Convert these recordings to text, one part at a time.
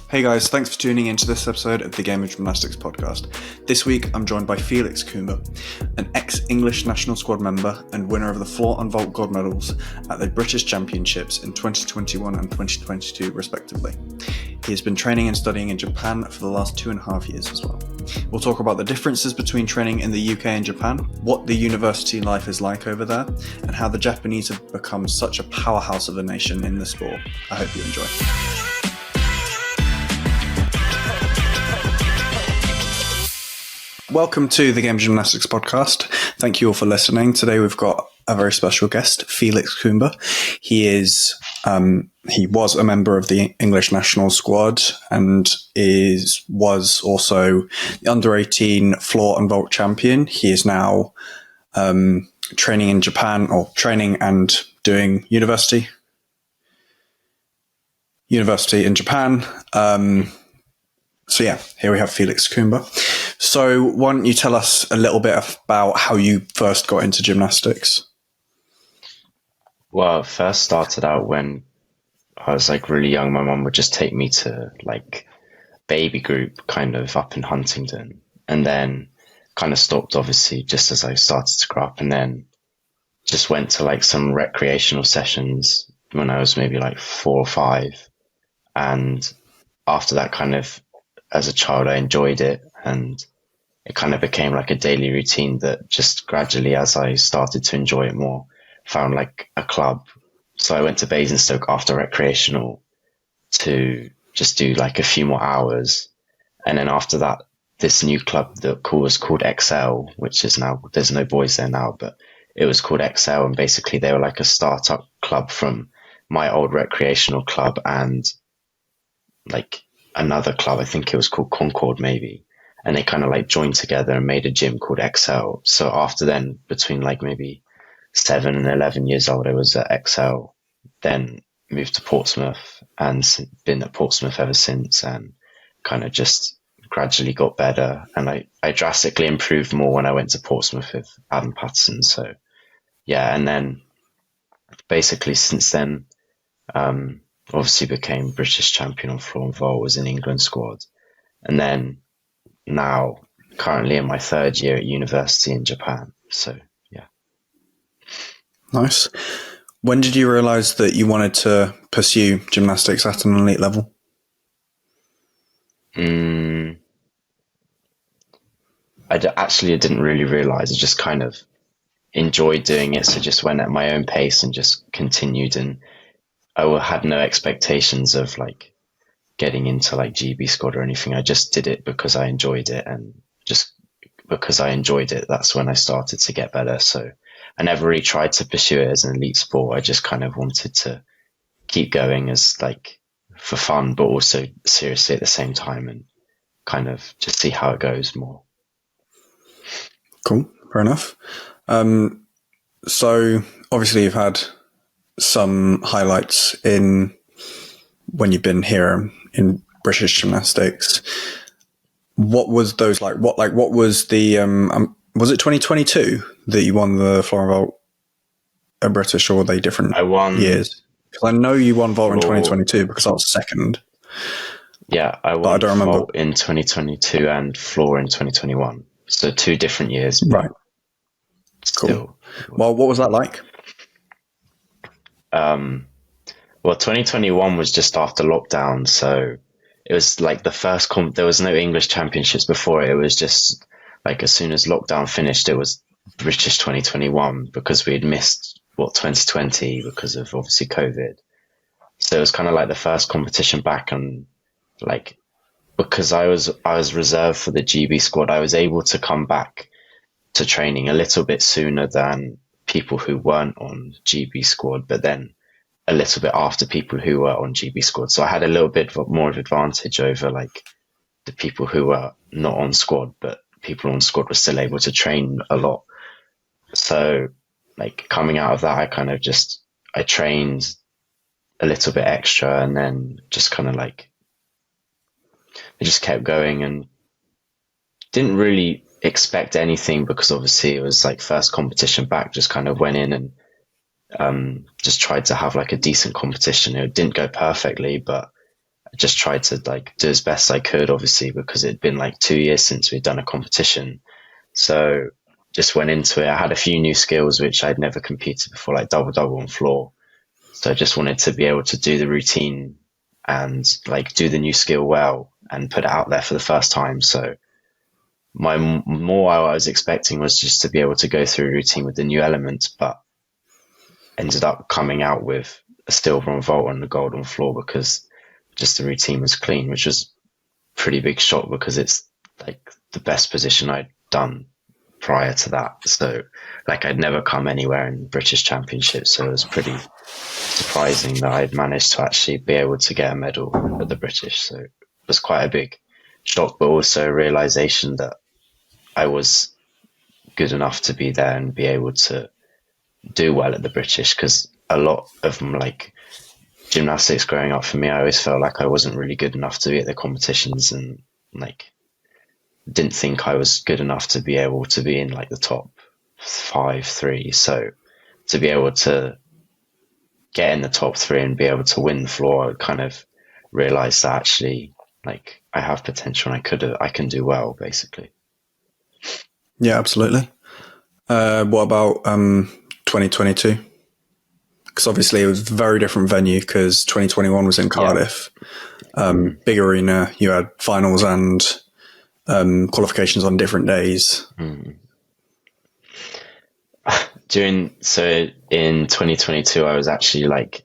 Hey guys, thanks for tuning into this episode of the Game of Gymnastics podcast. This week I'm joined by Felix Coomber, an ex-English national squad member and winner of the floor and vault gold medals at the British Championships in 2021 and 2022 respectively. He has been training and studying in Japan for the last 2.5 years as well. We'll talk about the differences between training in the UK and Japan, what the university life is like over there, and how the Japanese have become such a powerhouse of a nation in the sport. I hope you enjoy. Welcome to the Game of Gymnastics podcast. Thank you all for listening. Today we've got a very special guest, Felix Coomber. He was a member of the English national squad and was also the under-18 floor and vault champion. He is now training in Japan, or training and doing university in Japan. So yeah, here we have Felix Coomber. So why don't you tell us a little bit about how you first got into gymnastics? Well, it first started out when I was really young. My mum would just take me to baby group kind of up in Huntingdon, and then kind of stopped obviously just as I started to grow up, and then just went to some recreational sessions when I was maybe 4 or 5. And after that, kind of as a child, I enjoyed it, and it kind of became a daily routine that just gradually, as I started to enjoy it more, found a club. So I went to Basingstoke after recreational to just do a few more hours. And then after that, this new club that was called XL, which is now, there's no boys there now, but it was called XL. And basically they were a startup club from my old recreational club and another club. I think it was called Concord maybe. And they kind of joined together and made a gym called XL. So after then, between maybe 7 and 11 years old, I was at XL, then moved to Portsmouth and been at Portsmouth ever since, and kind of just gradually got better. And I drastically improved more when I went to Portsmouth with Adam Patterson. So yeah, and then basically since then, obviously became British champion on floor and vault, was in England squad. And then now currently in my 3rd year at university in Japan. So yeah. Nice. When did you realize that you wanted to pursue gymnastics at an elite level? I didn't really realize. I just kind of enjoyed doing it. So just went at my own pace and just continued. And I had no expectations of getting into GB squad or anything. I just did it because I enjoyed it, and just because I enjoyed it, that's when I started to get better. So I never really tried to pursue it as an elite sport. I just kind of wanted to keep going as for fun, but also seriously at the same time, and kind of just see how it goes more. Cool. Fair enough. So obviously you've had some highlights in when you've been here in British gymnastics. What was those like? What was the was it 2022 that you won the floor and vault at British, or were they different years? Because I know you won vault in 2022 because I was second. Yeah, I won vault in 2022 and floor in 2021. So 2 different years. Right. Cool. Well, what was that like? Well, 2021 was just after lockdown, so it was the first there was no English championships before it. It was just as soon as lockdown finished, it was British 2021, because we had missed 2020 because of obviously COVID. So it was kind of the first competition back, and because I was reserved for the GB squad, I was able to come back to training a little bit sooner than people who weren't on GB squad, but then a little bit after people who were on GB squad. So I had a little bit more of advantage over the people who were not on squad, but people on squad were still able to train a lot. So coming out of that, I kind of I trained a little bit extra, and then just kind of I just kept going and didn't really expect anything, because obviously it was first competition back. Just kind of went in and just tried to have a decent competition. It didn't go perfectly, but I just tried to like do as best I could, obviously, because it'd been like 2 years since we'd done a competition. So just went into it. I had a few new skills which I'd never competed before, like double on floor. So I just wanted to be able to do the routine and like do the new skill well and put it out there for the first time. So more I was expecting was just to be able to go through a routine with the new elements, but ended up coming out with a silver on vault and a gold on floor because just the routine was clean, which was a pretty big shock because it's like the best position I'd done prior to that. So like I'd never come anywhere in British Championships, so it was pretty surprising that I'd managed to actually be able to get a medal at the British. So it was quite a big shock, but also a realization that I was good enough to be there and be able to do well at the British, because a lot of like gymnastics growing up for me, I always felt like I wasn't really good enough to be at the competitions and like didn't think I was good enough to be able to be in like the top 5-3. So to be able to get in the top 3 and be able to win the floor, I kind of realized that actually like I have potential and I can do well, basically. Yeah, absolutely. What about 2022? Because obviously it was a very different venue because 2021 was in Cardiff. Big arena, you had finals and qualifications on different days. So in 2022, I was actually like,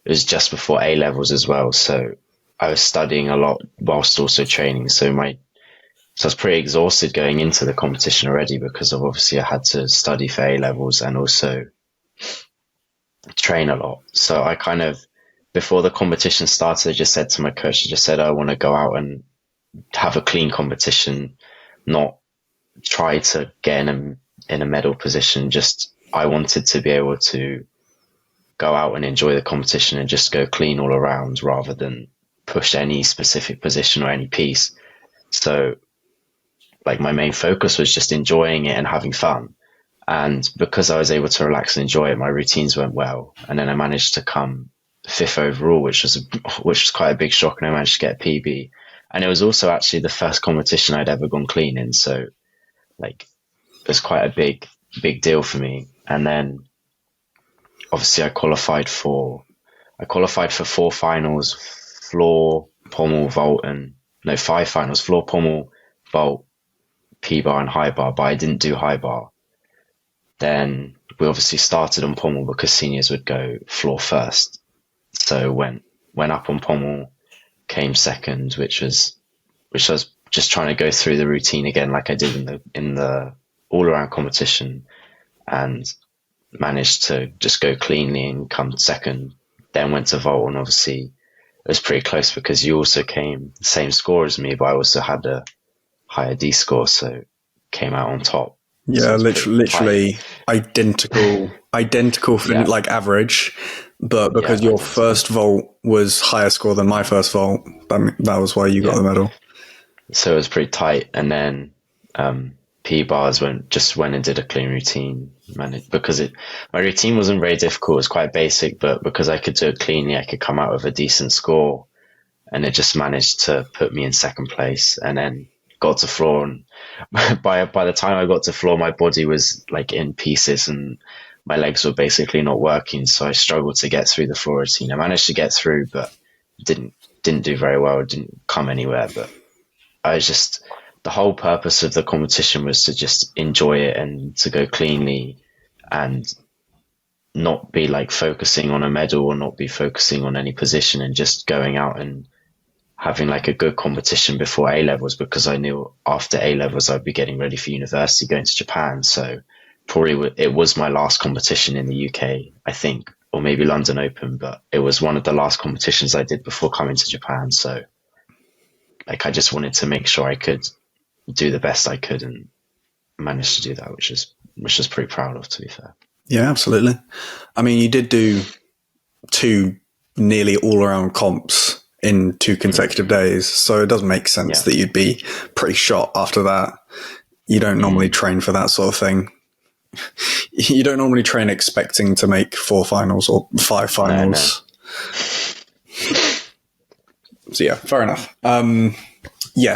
it was just before A levels as well. So I was studying a lot whilst also training. So I was pretty exhausted going into the competition already because of obviously I had to study for A levels and also train a lot. So I kind of, before the competition started, I just said to my coach, I want to go out and have a clean competition, not try to get in a medal position. Just, I wanted to be able to go out and enjoy the competition and just go clean all around rather than push any specific position or any piece. So like my main focus was just enjoying it and having fun. And because I was able to relax and enjoy it, my routines went well. And then I managed to come 5th overall, which was quite a big shock. And I managed to get a PB. And it was also actually the first competition I'd ever gone clean in. So like it was quite a big deal for me. And then obviously I qualified for 4 finals, floor, pommel, vault, and 5 finals, floor, pommel, vault, P-bar and high bar, but I didn't do high bar. Then we obviously started on pommel because seniors would go floor first. So went up on pommel, came second, which was just trying to go through the routine again like I did in the all around competition, and managed to just go cleanly and come second. Then went to vault, and obviously it was pretty close because you also came the same score as me, but I also had a higher D score, so came out on top. Yeah, so literally identical Yeah. like average, but because your first vault was higher score than my first vault, that was why you got the medal. So it was pretty tight, and then P bars went and did a clean routine. Because my routine wasn't very difficult; it was quite basic, but because I could do it cleanly, I could come out with a decent score, and it just managed to put me in second place. And then got to floor, and by the time I got to floor, my body was like in pieces and my legs were basically not working, so I struggled to get through the floor routine. I managed to get through, but didn't do very well, didn't come anywhere. But the whole purpose of the competition was to just enjoy it and to go cleanly and not be like focusing on a medal or not be focusing on any position, and just going out and having like a good competition before A levels, because I knew after A levels I'd be getting ready for university, going to Japan. So probably it was my last competition in the UK, I think, or maybe London Open, but it was one of the last competitions I did before coming to Japan. So like I just wanted to make sure I could do the best I could, and managed to do that, which is pretty proud of, to be fair. Yeah, absolutely. I mean, you did do 2 nearly all-around comps in 2 consecutive days, so it does make sense that you'd be pretty shot after that. You don't normally train for that sort of thing. You don't normally train expecting to make 4 finals or 5 finals. So yeah, fair enough.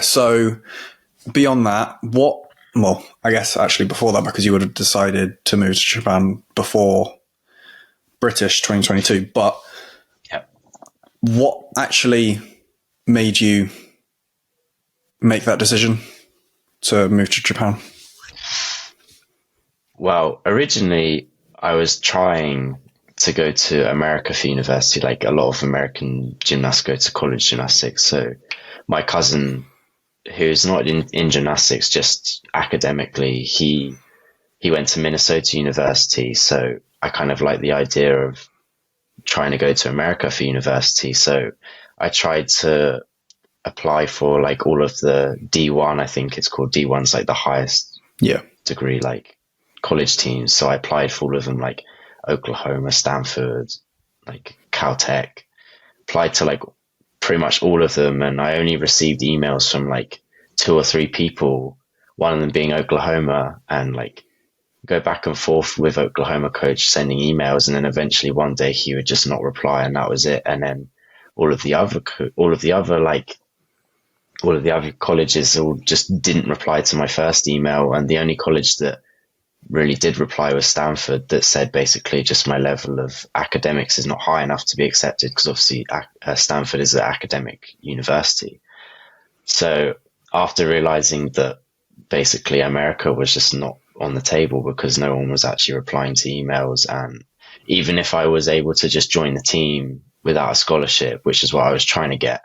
So beyond that, I guess actually before that, because you would have decided to move to Japan before British 2022, but Yep. what actually made you make that decision to move to Japan? Well, originally I was trying to go to America for university, like a lot of American gymnasts go to college gymnastics. So my cousin, who's not in gymnastics, just academically, he went to Minnesota University. So I kind of like the idea of trying to go to America for university. So I tried to apply for like all of the D1, I think it's called D1's like the highest degree, like college teams. So I applied for all of them, like Oklahoma, Stanford, like Caltech, applied to like pretty much all of them. And I only received emails from like 2 or 3 people, one of them being Oklahoma, and like go back and forth with Oklahoma coach sending emails. And then eventually one day he would just not reply, and that was it. And then all of the other colleges all just didn't reply to my first email. And the only college that really did reply was Stanford, that said basically just my level of academics is not high enough to be accepted, because obviously Stanford is an academic university. So after realizing that basically America was just not on the table because no one was actually replying to emails, and even if I was able to just join the team without a scholarship, which is what I was trying to get,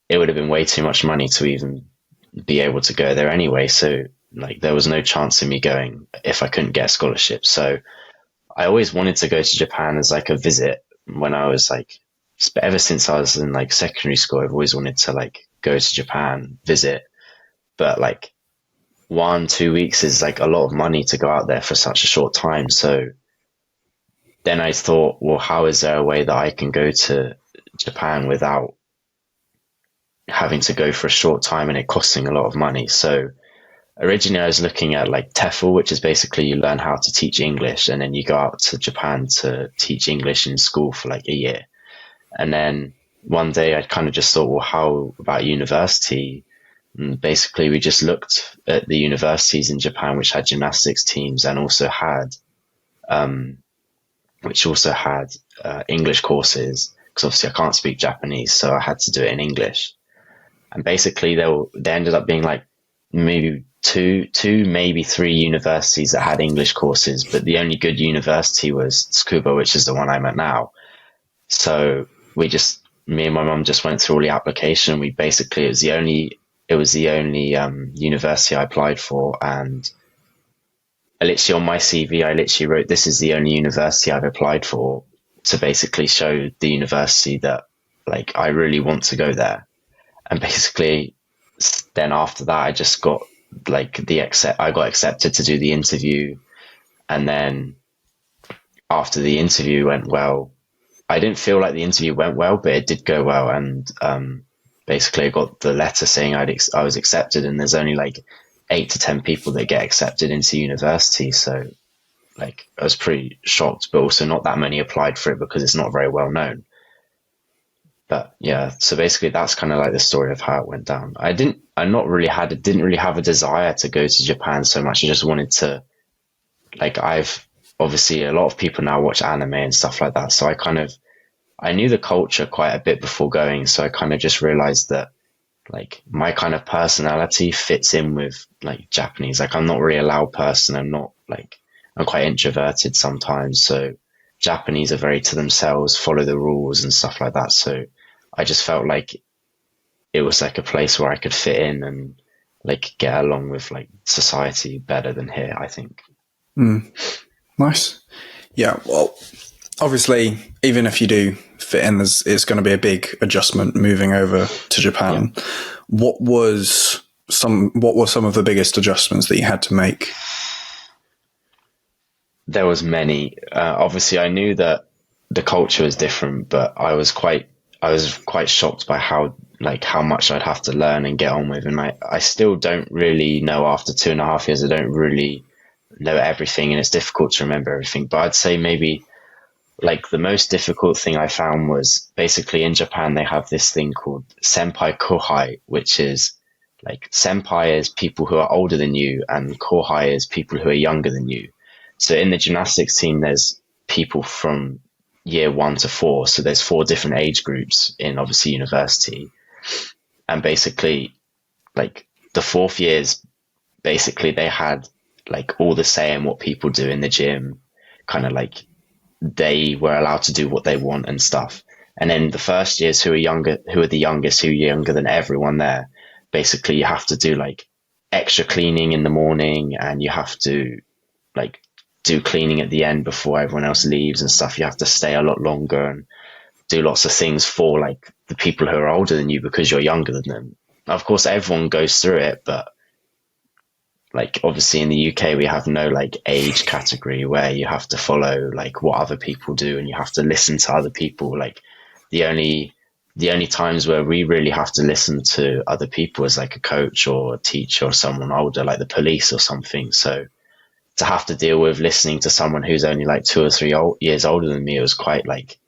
it would have been way too much money to even be able to go there anyway. So like there was no chance of me going if I couldn't get a scholarship. So I always wanted to go to Japan as like a visit. When I was like, ever since I was in like secondary school, I've always wanted to like go to Japan, visit. But like 1-2 weeks is like a lot of money to go out there for such a short time. So then I thought, well, how is there a way that I can go to Japan without having to go for a short time and it costing a lot of money? So originally I was looking at like TEFL, which is basically you learn how to teach English and then you go out to Japan to teach English in school for like a year. And then one day I kind of just thought, well, how about university? And basically we just looked at the universities in Japan which had gymnastics teams and also had English courses, because obviously I can't speak Japanese, so I had to do it in English. And basically they ended up being like maybe two, maybe 3 universities that had English courses, but the only good university was Tsukuba, which is the one I'm at now. So me and my mum just went through all the application. It was the only university I applied for, and I literally on my CV, I literally wrote, this is the only university I've applied for, to basically show the university that like I really want to go there. And basically then after that, I just got like I got accepted to do the interview. And then after the interview went well, I didn't feel like the interview went well, but it did go well. And basically I got the letter saying I was accepted, and there's only like 8 to 10 people that get accepted into university. So like I was pretty shocked, but also not that many applied for it because it's not very well known. But yeah, so basically that's kind of like the story of how it went down. Didn't really have a desire to go to Japan so much. I just wanted to, like, obviously a lot of people now watch anime and stuff like that. So I knew the culture quite a bit before going. So I kind of just realized that like my kind of personality fits in with like Japanese. Like I'm not really a loud person. I'm quite introverted sometimes. So Japanese are very to themselves, follow the rules and stuff like that. So I just felt like it was like a place where I could fit in and like get along with like society better than here, I think. Nice. Yeah. Well, obviously, even if you do fit in, it's going to be a big adjustment moving over to Japan. Yeah. What were some of the biggest adjustments that you had to make? There was many. Obviously, I knew that the culture was different, but I was quite shocked by how much I'd have to learn and get on with. And I still don't really know after 2.5 years. I don't really know everything, and it's difficult to remember everything. But I'd say maybe like the most difficult thing I found was basically in Japan, they have this thing called senpai-kouhai, which is like senpai is people who are older than you and kouhai is people who are younger than you. So in the gymnastics team, there's people from year 1 to 4. So there's 4 different age groups in obviously university. And basically like the fourth years, basically they had like all the say in what people do in the gym, kind of like they were allowed to do what they want and stuff. And then the first years who are younger, who are the youngest, who are younger than everyone there, basically you have to do like extra cleaning in the morning and you have to like do cleaning at the end before everyone else leaves and stuff. You have to stay a lot longer and do lots of things for like the people who are older than you because you're younger than them. Of course, everyone goes through it, but like obviously in the UK, we have no like age category where you have to follow like what other people do and you have to listen to other people. Like the only times where we really have to listen to other people is like a coach or a teacher or someone older, like the police or something. So to have to deal with listening to someone who's only like 2 or 3 years older than me, it was quite like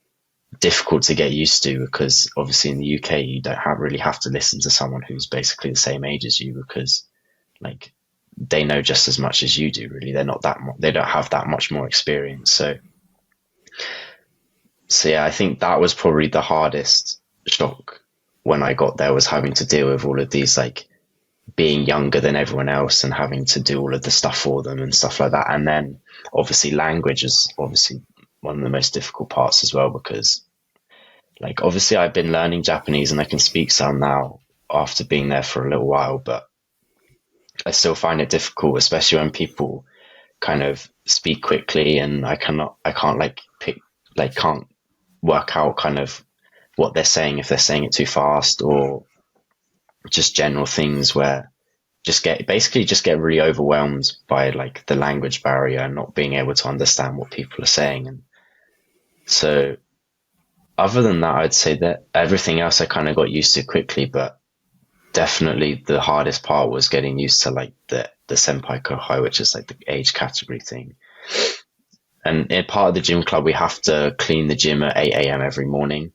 difficult to get used to because obviously in the UK you don't really have to listen to someone who's basically the same age as you because like they know just as much as you do. Really, they're not that they don't have that much more experience. So yeah, I think that was probably the hardest shock when I got there, was having to deal with all of these, like being younger than everyone else and having to do all of the stuff for them and stuff like that. And then obviously language is obviously one of the most difficult parts as well, because like obviously I've been learning Japanese and I can speak some now after being there for a little while, but I still find it difficult, especially when people kind of speak quickly and I can't like can't work out kind of what they're saying, if they're saying it too fast or just general things where just get really overwhelmed by like the language barrier and not being able to understand what people are saying. And so other than that, I'd say that everything else I kind of got used to quickly, but definitely the hardest part was getting used to like the senpai-kouhai, which is like the age category thing. And in part of the gym club, we have to clean the gym at 8 a.m. every morning.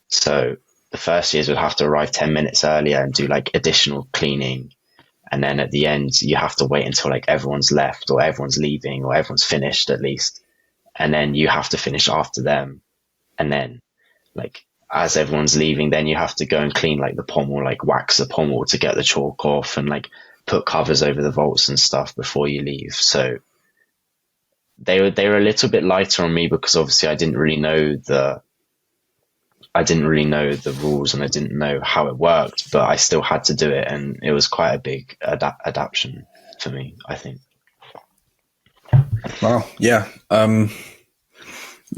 So the first years we'd have to arrive 10 minutes earlier and do like additional cleaning. And then at the end, you have to wait until like everyone's left or everyone's leaving or everyone's finished at least. And then you have to finish after them. And then like as everyone's leaving, then you have to go and clean like the pommel, like wax the pommel to get the chalk off and like put covers over the vaults and stuff before you leave. So they were a little bit lighter on me because obviously I didn't really know the rules and I didn't know how it worked, but I still had to do it. And it was quite a big adaptation for me, I think. Wow. Yeah. You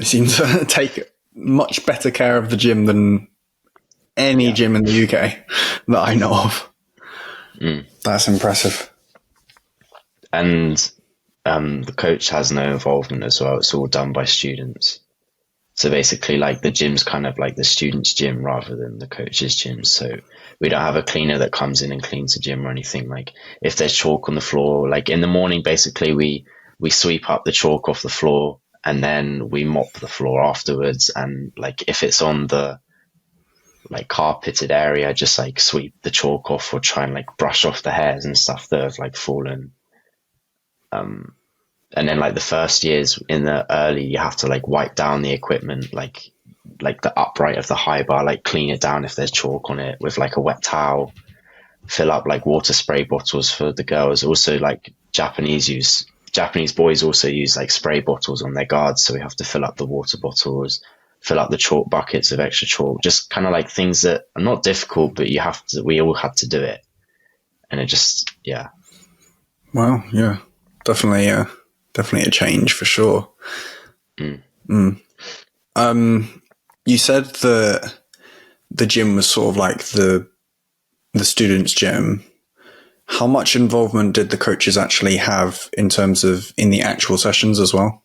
seem to take much better care of the gym than any gym in the UK that I know of. That's impressive. And the coach has no involvement as well. It's all done by students. So basically like the gym's kind of like the student's gym rather than the coach's gym. So we don't have a cleaner that comes in and cleans the gym or anything. Like if there's chalk on the floor, like in the morning, basically we sweep up the chalk off the floor and then we mop the floor afterwards. And like if it's on the like carpeted area, just like sweep the chalk off or try and like brush off the hairs and stuff that have like fallen. And then like the first years in the early, you have to like wipe down the equipment, like the upright of the high bar, like clean it down if there's chalk on it with like a wet towel, fill up like water spray bottles for the girls. Also like Japanese boys also use like spray bottles on their guards. So we have to fill up the water bottles, fill up the chalk buckets of extra chalk, just kind of like things that are not difficult, but we all had to do it. And it just, yeah. Wow. Yeah, definitely a change for sure. You said that the gym was sort of like the students' gym. How much involvement did the coaches actually have in terms of in the actual sessions as well?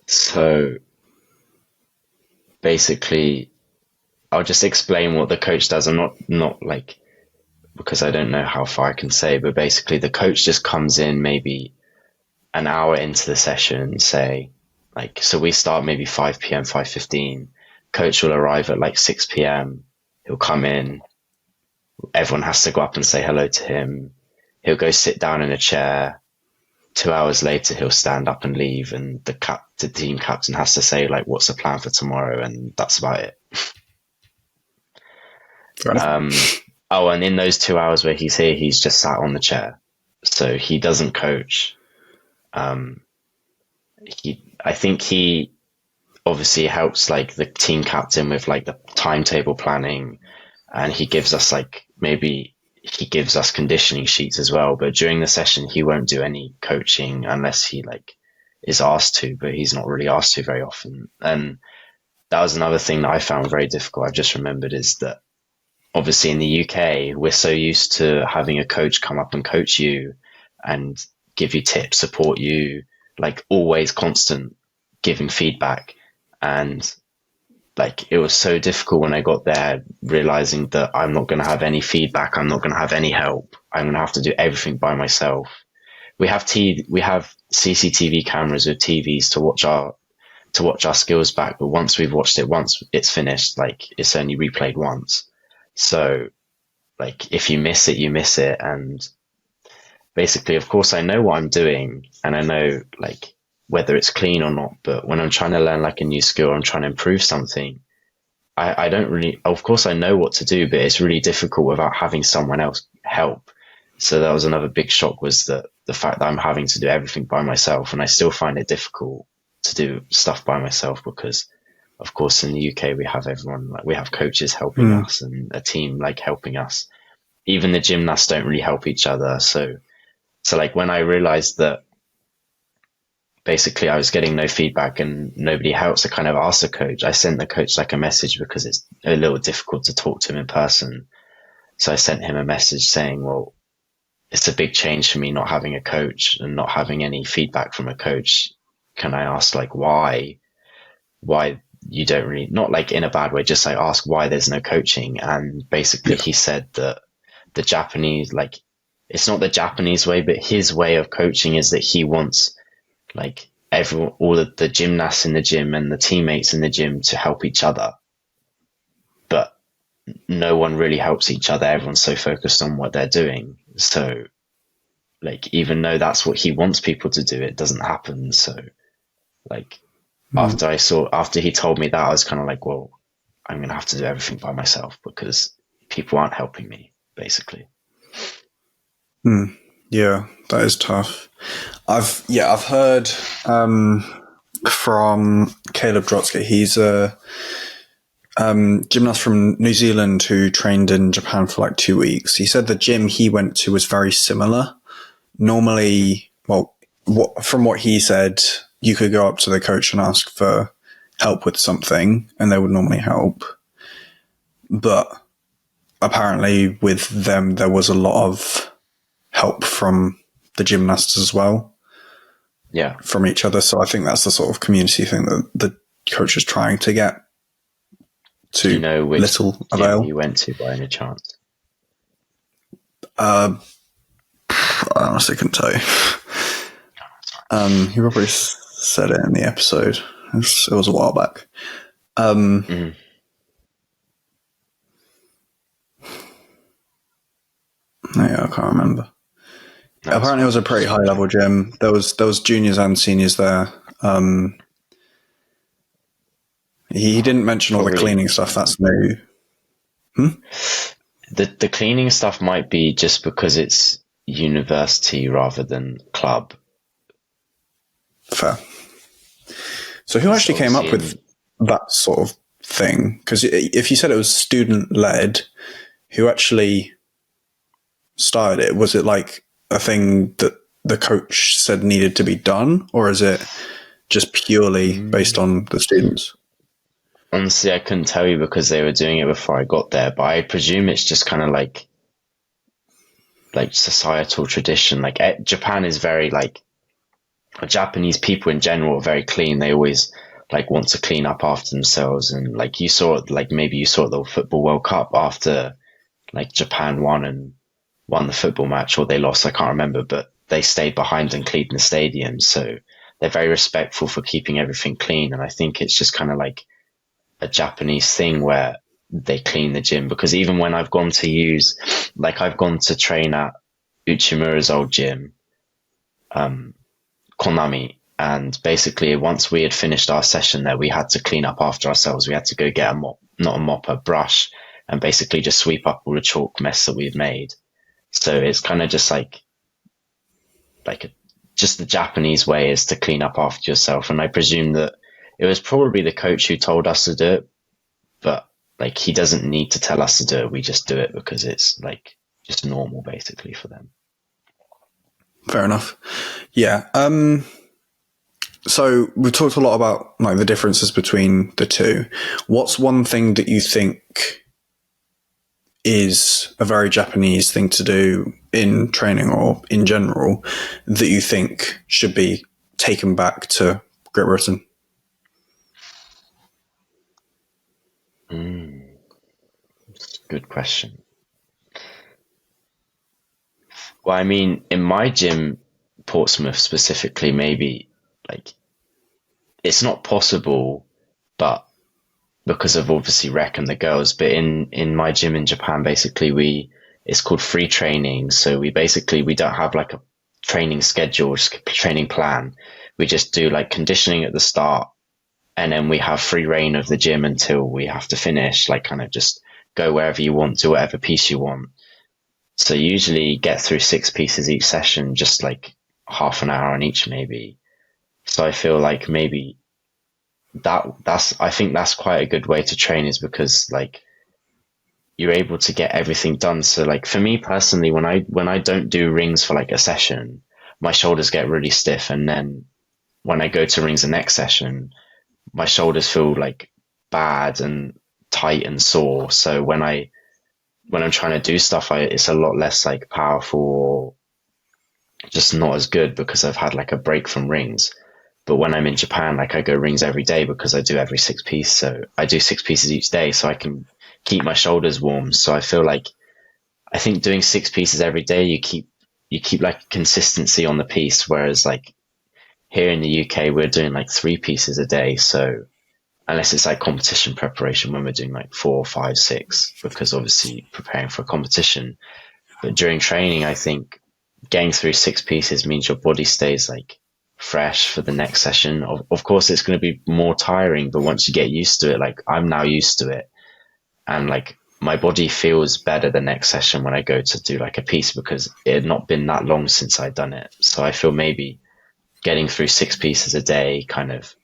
So basically, I'll just explain what the coach does. I'm not like, because I don't know how far I can say, but basically the coach just comes in maybe an hour into the session, say, like, so we start maybe 5 p.m., 5:15. Coach will arrive at like 6 p.m. He'll come in. Everyone has to go up and say hello to him. He'll go sit down in a chair. 2 hours later, he'll stand up and leave, and the team captain has to say, like, what's the plan for tomorrow, and that's about it. Oh, and in those 2 hours where he's here, he's just sat on the chair, so he doesn't coach. I think he obviously helps like the team captain with like the timetable planning, and he gives us conditioning sheets as well. But during the session, he won't do any coaching unless he like is asked to, but he's not really asked to very often. And that was another thing that I found very difficult. I've just remembered is that obviously in the UK, we're so used to having a coach come up and coach you and give you tips, support you, like always constant giving feedback. And like, it was so difficult when I got there, realizing that I'm not going to have any feedback. I'm not going to have any help. I'm going to have to do everything by myself. We have CCTV cameras with TVs to watch our skills back. But once we've watched it once, it's finished. Like, it's only replayed once. So like, if you miss it, you miss it. And basically, of course, I know what I'm doing and I know like whether it's clean or not. But when I'm trying to learn like a new skill, I'm trying to improve something, I don't really, of course I know what to do, but it's really difficult without having someone else help. So that was another big shock, was that the fact that I'm having to do everything by myself, and I still find it difficult to do stuff by myself because of course in the UK we have everyone, like we have coaches helping us and a team like helping us. Even the gymnasts don't really help each other. So like when I realized that basically I was getting no feedback and nobody helps, I kind of asked the coach. I sent the coach like a message because it's a little difficult to talk to him in person. So I sent him a message saying, well, it's a big change for me not having a coach and not having any feedback from a coach. Can I ask like why you don't really, not like in a bad way, just like ask why there's no coaching. And basically he said that the Japanese, like, it's not the Japanese way, but his way of coaching is that he wants like all of the gymnasts in the gym and the teammates in the gym to help each other. But no one really helps each other. Everyone's so focused on what they're doing. So like, even though that's what he wants people to do, it doesn't happen. So like, after he told me that, I was kind of like, well, I'm going to have to do everything by myself because people aren't helping me, basically. Yeah, that is tough. I've heard from Caleb Drotsky. He's a gymnast from New Zealand who trained in Japan for like 2 weeks. He said the gym he went to was very similar. Normally, well, from what he said, you could go up to the coach and ask for help with something and they would normally help. But apparently with them, there was a lot of help from the gymnasts as well. Yeah. From each other. So I think that's the sort of community thing that the coach is trying to get to. Do you know which little avail. You went to by any chance? I honestly couldn't tell you. He probably said it in the episode. It was a while back. Yeah, I can't remember. No, apparently it was a pretty high level gym. There was juniors and seniors there. He didn't mention all the cleaning stuff. That's new. The cleaning stuff might be just because it's university rather than club. Fair. So who actually came up with that sort of thing? Because if you said it was student led, who actually started it? Was it like a thing that the coach said needed to be done, or is it just purely based on the students? Honestly, I couldn't tell you because they were doing it before I got there, but I presume it's just kind of like societal tradition. Like Japan is very like, Japanese people in general are very clean. They always like want to clean up after themselves. And like maybe you saw the Football World Cup after like Japan won the football match, or they lost, I can't remember, but they stayed behind and cleaned the stadium. So they're very respectful for keeping everything clean. And I think it's just kind of like a Japanese thing where they clean the gym, because even when I've gone to train at Uchimura's old gym, Konami, and basically once we had finished our session there, we had to clean up after ourselves. We had to go get a brush, and basically just sweep up all the chalk mess that we'd made. So it's kind of just just the Japanese way is to clean up after yourself. And I presume that it was probably the coach who told us to do it, but like he doesn't need to tell us to do it. We just do it because it's like just normal basically for them. Fair enough. Yeah. So we've talked a lot about like the differences between the two. What's one thing that you think is a very Japanese thing to do in training or in general that you think should be taken back to Great Britain? That's a good question. Well, I mean, in my gym, Portsmouth specifically, maybe like it's not possible, but because of obviously rec and the girls, but in my gym in Japan, basically it's called free training. So we don't have like a training schedule, training plan. We just do like conditioning at the start, and then we have free reign of the gym until we have to finish, like kind of just go wherever you want, do whatever piece you want. So usually get through 6 pieces each session, just like half an hour on each maybe. So I feel like maybe I think that's quite a good way to train, is because like you're able to get everything done. So like for me personally, when I don't do rings for like a session, my shoulders get really stiff. And then when I go to rings the next session, my shoulders feel like bad and tight and sore. So when I'm trying to do stuff, it's a lot less like powerful or just not as good because I've had like a break from rings. But when I'm in Japan, like I go rings every day because I do every 6 piece. So I do 6 pieces each day so I can keep my shoulders warm. So I feel like, I think doing 6 pieces every day, you keep like consistency on the piece. Whereas like here in the UK, we're doing like 3 pieces a day. So unless it's like competition preparation, when we're doing like 4, 5, 6, because obviously preparing for a competition. But during training, I think getting through 6 pieces means your body stays like fresh for the next session. Of course, it's going to be more tiring, but once you get used to it, like I'm now used to it, and like my body feels better the next session when I go to do like a piece, because it had not been that long since I'd done it. So I feel maybe getting through 6 pieces a day, kind of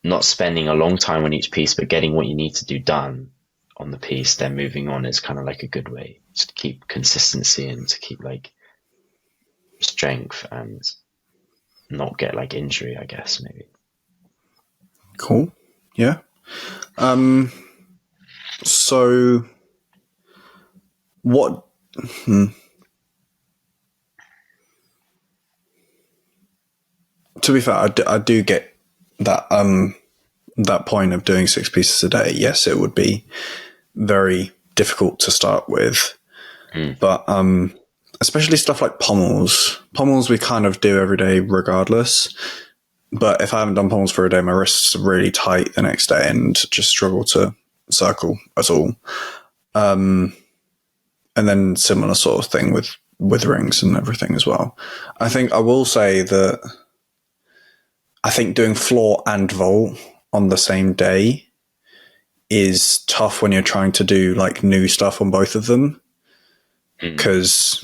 not spending a long time on each piece, but getting what you need to do done on the piece, then moving on, is kind of like a good way to keep consistency and to keep like strength and not get like injury, I guess, maybe. Cool. Yeah. So what, to be fair, I do get that, that point of doing 6 pieces a day. Yes, it would be very difficult to start with, but, especially stuff like pommels we kind of do every day regardless. But if I haven't done pommels for a day, my wrists are really tight the next day and just struggle to circle at all. And then similar sort of thing with rings and everything as well. I think I will say that I think doing floor and vault on the same day is tough when you're trying to do like new stuff on both of them, because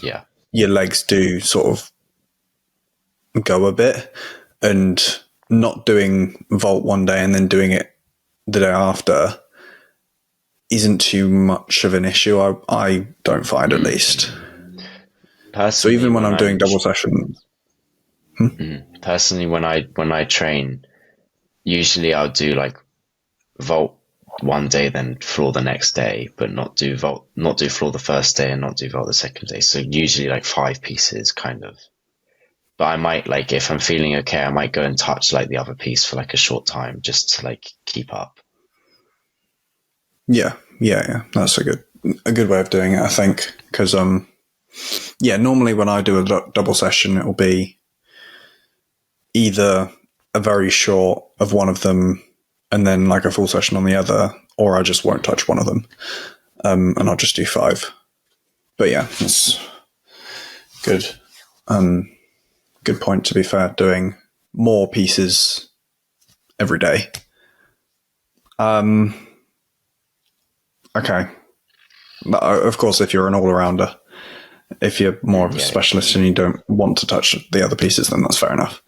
your legs do sort of go a bit, and not doing vault one day and then doing it the day after isn't too much of an issue. I don't find, at least. Personally, so even when I'm doing double sessions. Personally, when I train, usually I'll do like vault one day, then floor the next day, but not do floor the first day and not do vault the second day. So usually like 5 pieces kind of. But I might, like, if I'm feeling okay, I might go and touch like the other piece for like a short time just to like keep up. Yeah. That's a good way of doing it, I think, because Yeah, normally when I do a double session, it'll be either a very short of one of them and then like a full session on the other, or I just won't touch one of them, and I'll just do 5. But yeah, it's good. Good point, to be fair, doing more pieces every day. Okay. Of course, if you're an all-arounder, if you're more of a specialist and you don't want to touch the other pieces, then that's fair enough.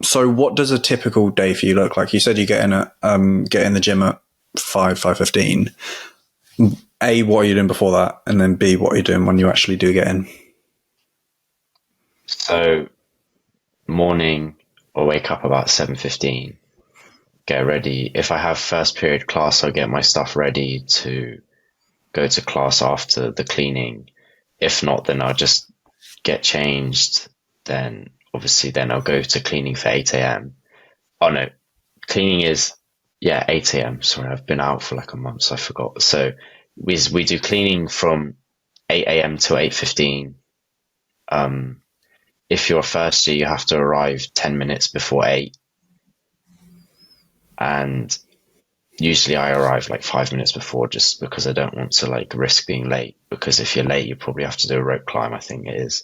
So what does a typical day for you look like? You said you get in the gym at 5:15. A, what are you doing before that? And then B, what are you doing when you actually do get in? So morning, I'll wake up about 7:15, get ready. If I have first period class, I'll get my stuff ready to go to class after the cleaning. If not, then I'll just get changed. Then I'll go to cleaning for 8 a.m. Oh no, cleaning is 8 a.m. Sorry, I've been out for like a month, so I forgot. So we do cleaning from 8 a.m. to 8:15. If you're a first year, you have to arrive 10 minutes before 8. And usually I arrive like 5 minutes before, just because I don't want to like risk being late, because if you're late, you probably have to do a rope climb, I think it is.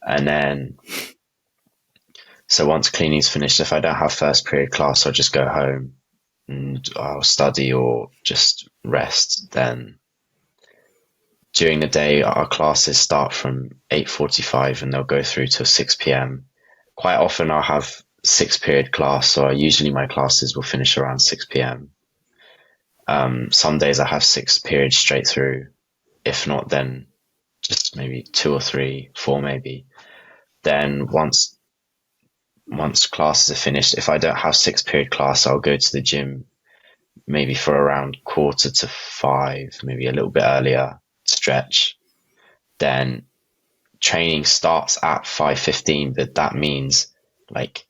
And then, so once cleaning's finished, if I don't have first period class, I'll just go home and I'll study or just rest. Then during the day, our classes start from 8:45 and they'll go through till 6 p.m. Quite often I'll have 6 period class, so usually my classes will finish around 6 p.m. Some days I have 6 periods straight through. If not, then just maybe 2 or 3, 4 maybe. Then once classes are finished, if I don't have 6 period class, I'll go to the gym maybe for around 4:45, maybe a little bit earlier, stretch. Then training starts at 5:15, but that means like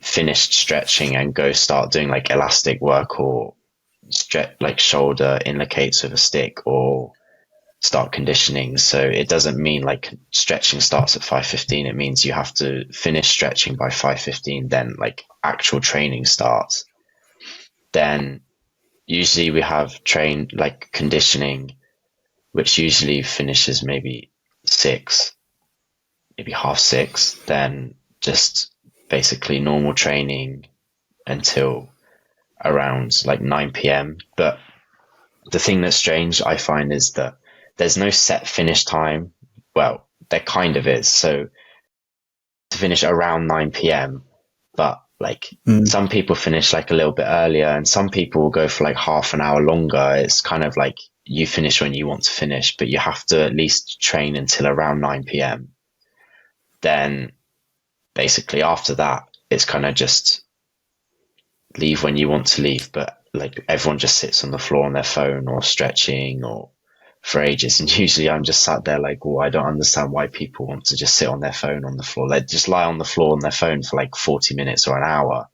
finished stretching and go start doing like elastic work or stretch like shoulder inlacates with a stick or start conditioning. So it doesn't mean like stretching starts at 5:15. It means you have to finish stretching by 5:15, then like actual training starts. Then usually we have like conditioning, which usually finishes maybe 6, maybe 5:30. Then just basically normal training until around like 9 p.m. But the thing that's strange, I find, is that there's no set finish time. Well, there kind of is. So to finish around 9 p.m. But like some people finish like a little bit earlier and some people will go for like half an hour longer. It's kind of like you finish when you want to finish, but you have to at least train until around 9 p.m. Then basically after that, it's kind of just leave when you want to leave. But like everyone just sits on the floor on their phone or stretching or for ages. And usually I'm just sat there like, well, I don't understand why people want to just sit on their phone on the floor. They just lie on the floor on their phone for like 40 minutes or an hour.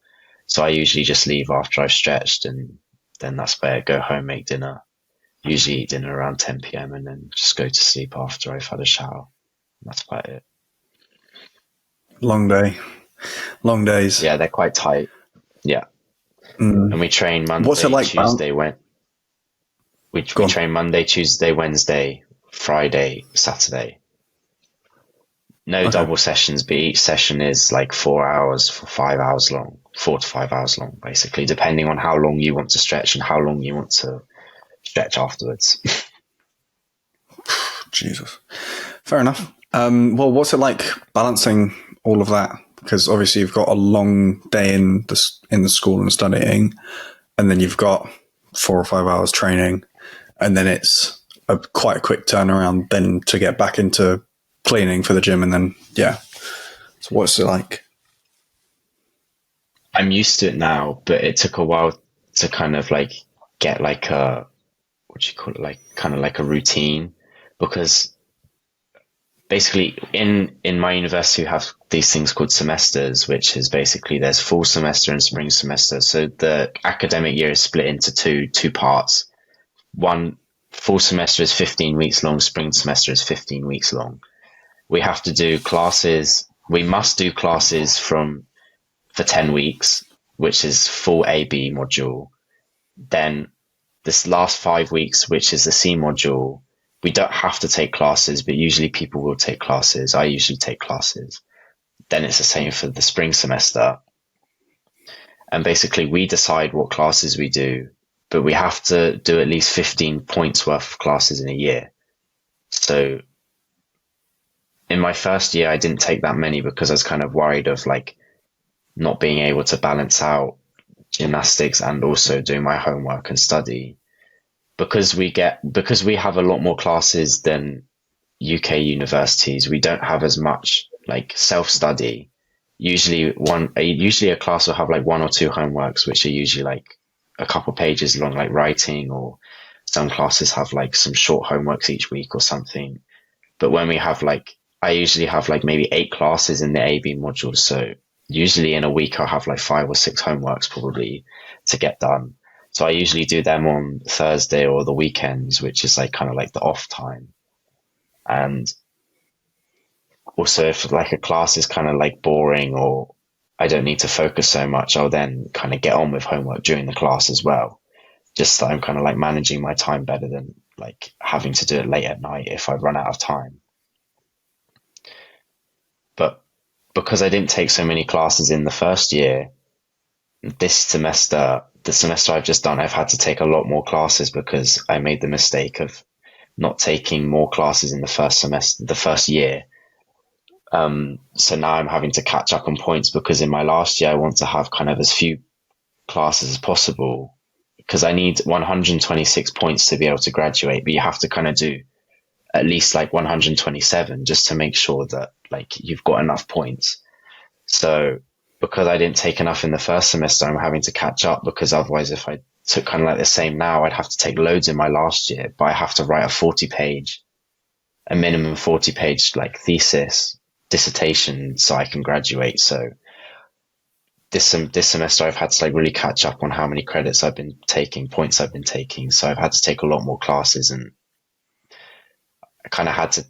So I usually just leave after I've stretched, and then that's where I go home, make dinner. Usually eat dinner around 10 p.m. and then just go to sleep after I've had a shower. That's about it. Long day. Long days. Yeah, they're quite tight. Yeah. And we train Monday, What's it like, Tuesday, we train Monday, Tuesday, Wednesday, Friday, Saturday. No double sessions, but each session is like 4 hours for 5 hours long, 4 to 5 hours long, basically, depending on how long you want to stretch and how long you want to stretch afterwards. Jesus. Fair enough. Well, what's it like balancing all of that? Because obviously you've got a long day in the school and studying, and then you've got 4 or 5 hours training, and then it's quite a quick turnaround then to get back into cleaning for the gym, and then So what's it like? I'm used to it now, but it took a while to kind of like get like a, what do you call it, like kind of like a routine, because basically in my university we have these things called semesters, which is basically there's fall semester and spring semester. So the academic year is split into two parts. One fall semester is 15 weeks long, spring semester is 15 weeks long. We have to do classes. We must do classes for 10 weeks, which is full AB module. Then this last 5 weeks, which is the C module, we don't have to take classes, but usually people will take classes. I usually take classes. Then it's the same for the spring semester. And basically we decide what classes we do, but we have to do at least 15 points worth of classes in a year. So in my first year, I didn't take that many because I was kind of worried of like not being able to balance out gymnastics and also doing my homework and study. Because we have a lot more classes than UK universities, we don't have as much like self-study. Usually a class will have like one or two homeworks, which are usually like a couple pages long, like writing, or some classes have like some short homeworks each week or something. But when we have like, I usually have like maybe 8 classes in the AB module. So usually in a week I'll have like 5 or 6 homeworks probably to get done. So I usually do them on Thursday or the weekends, which is like kind of like the off time. And also if like a class is kind of like boring or I don't need to focus so much, I'll then kind of get on with homework during the class as well. Just so I'm kind of like managing my time better than like having to do it late at night if I run out of time. But because I didn't take so many classes in the first year, the semester I've just done, I've had to take a lot more classes because I made the mistake of not taking more classes in the first year. So now I'm having to catch up on points because in my last year, I want to have kind of as few classes as possible because I need 126 points to be able to graduate, but you have to kind of do at least like 127 just to make sure that like you've got enough points. So because I didn't take enough in the first semester, I'm having to catch up because otherwise if I took kind of like the same now, I'd have to take loads in my last year, but I have to write a minimum 40 page like dissertation so I can graduate. So this semester I've had to like really catch up on how many credits I've been taking, points I've been taking. So I've had to take a lot more classes and I kind of had to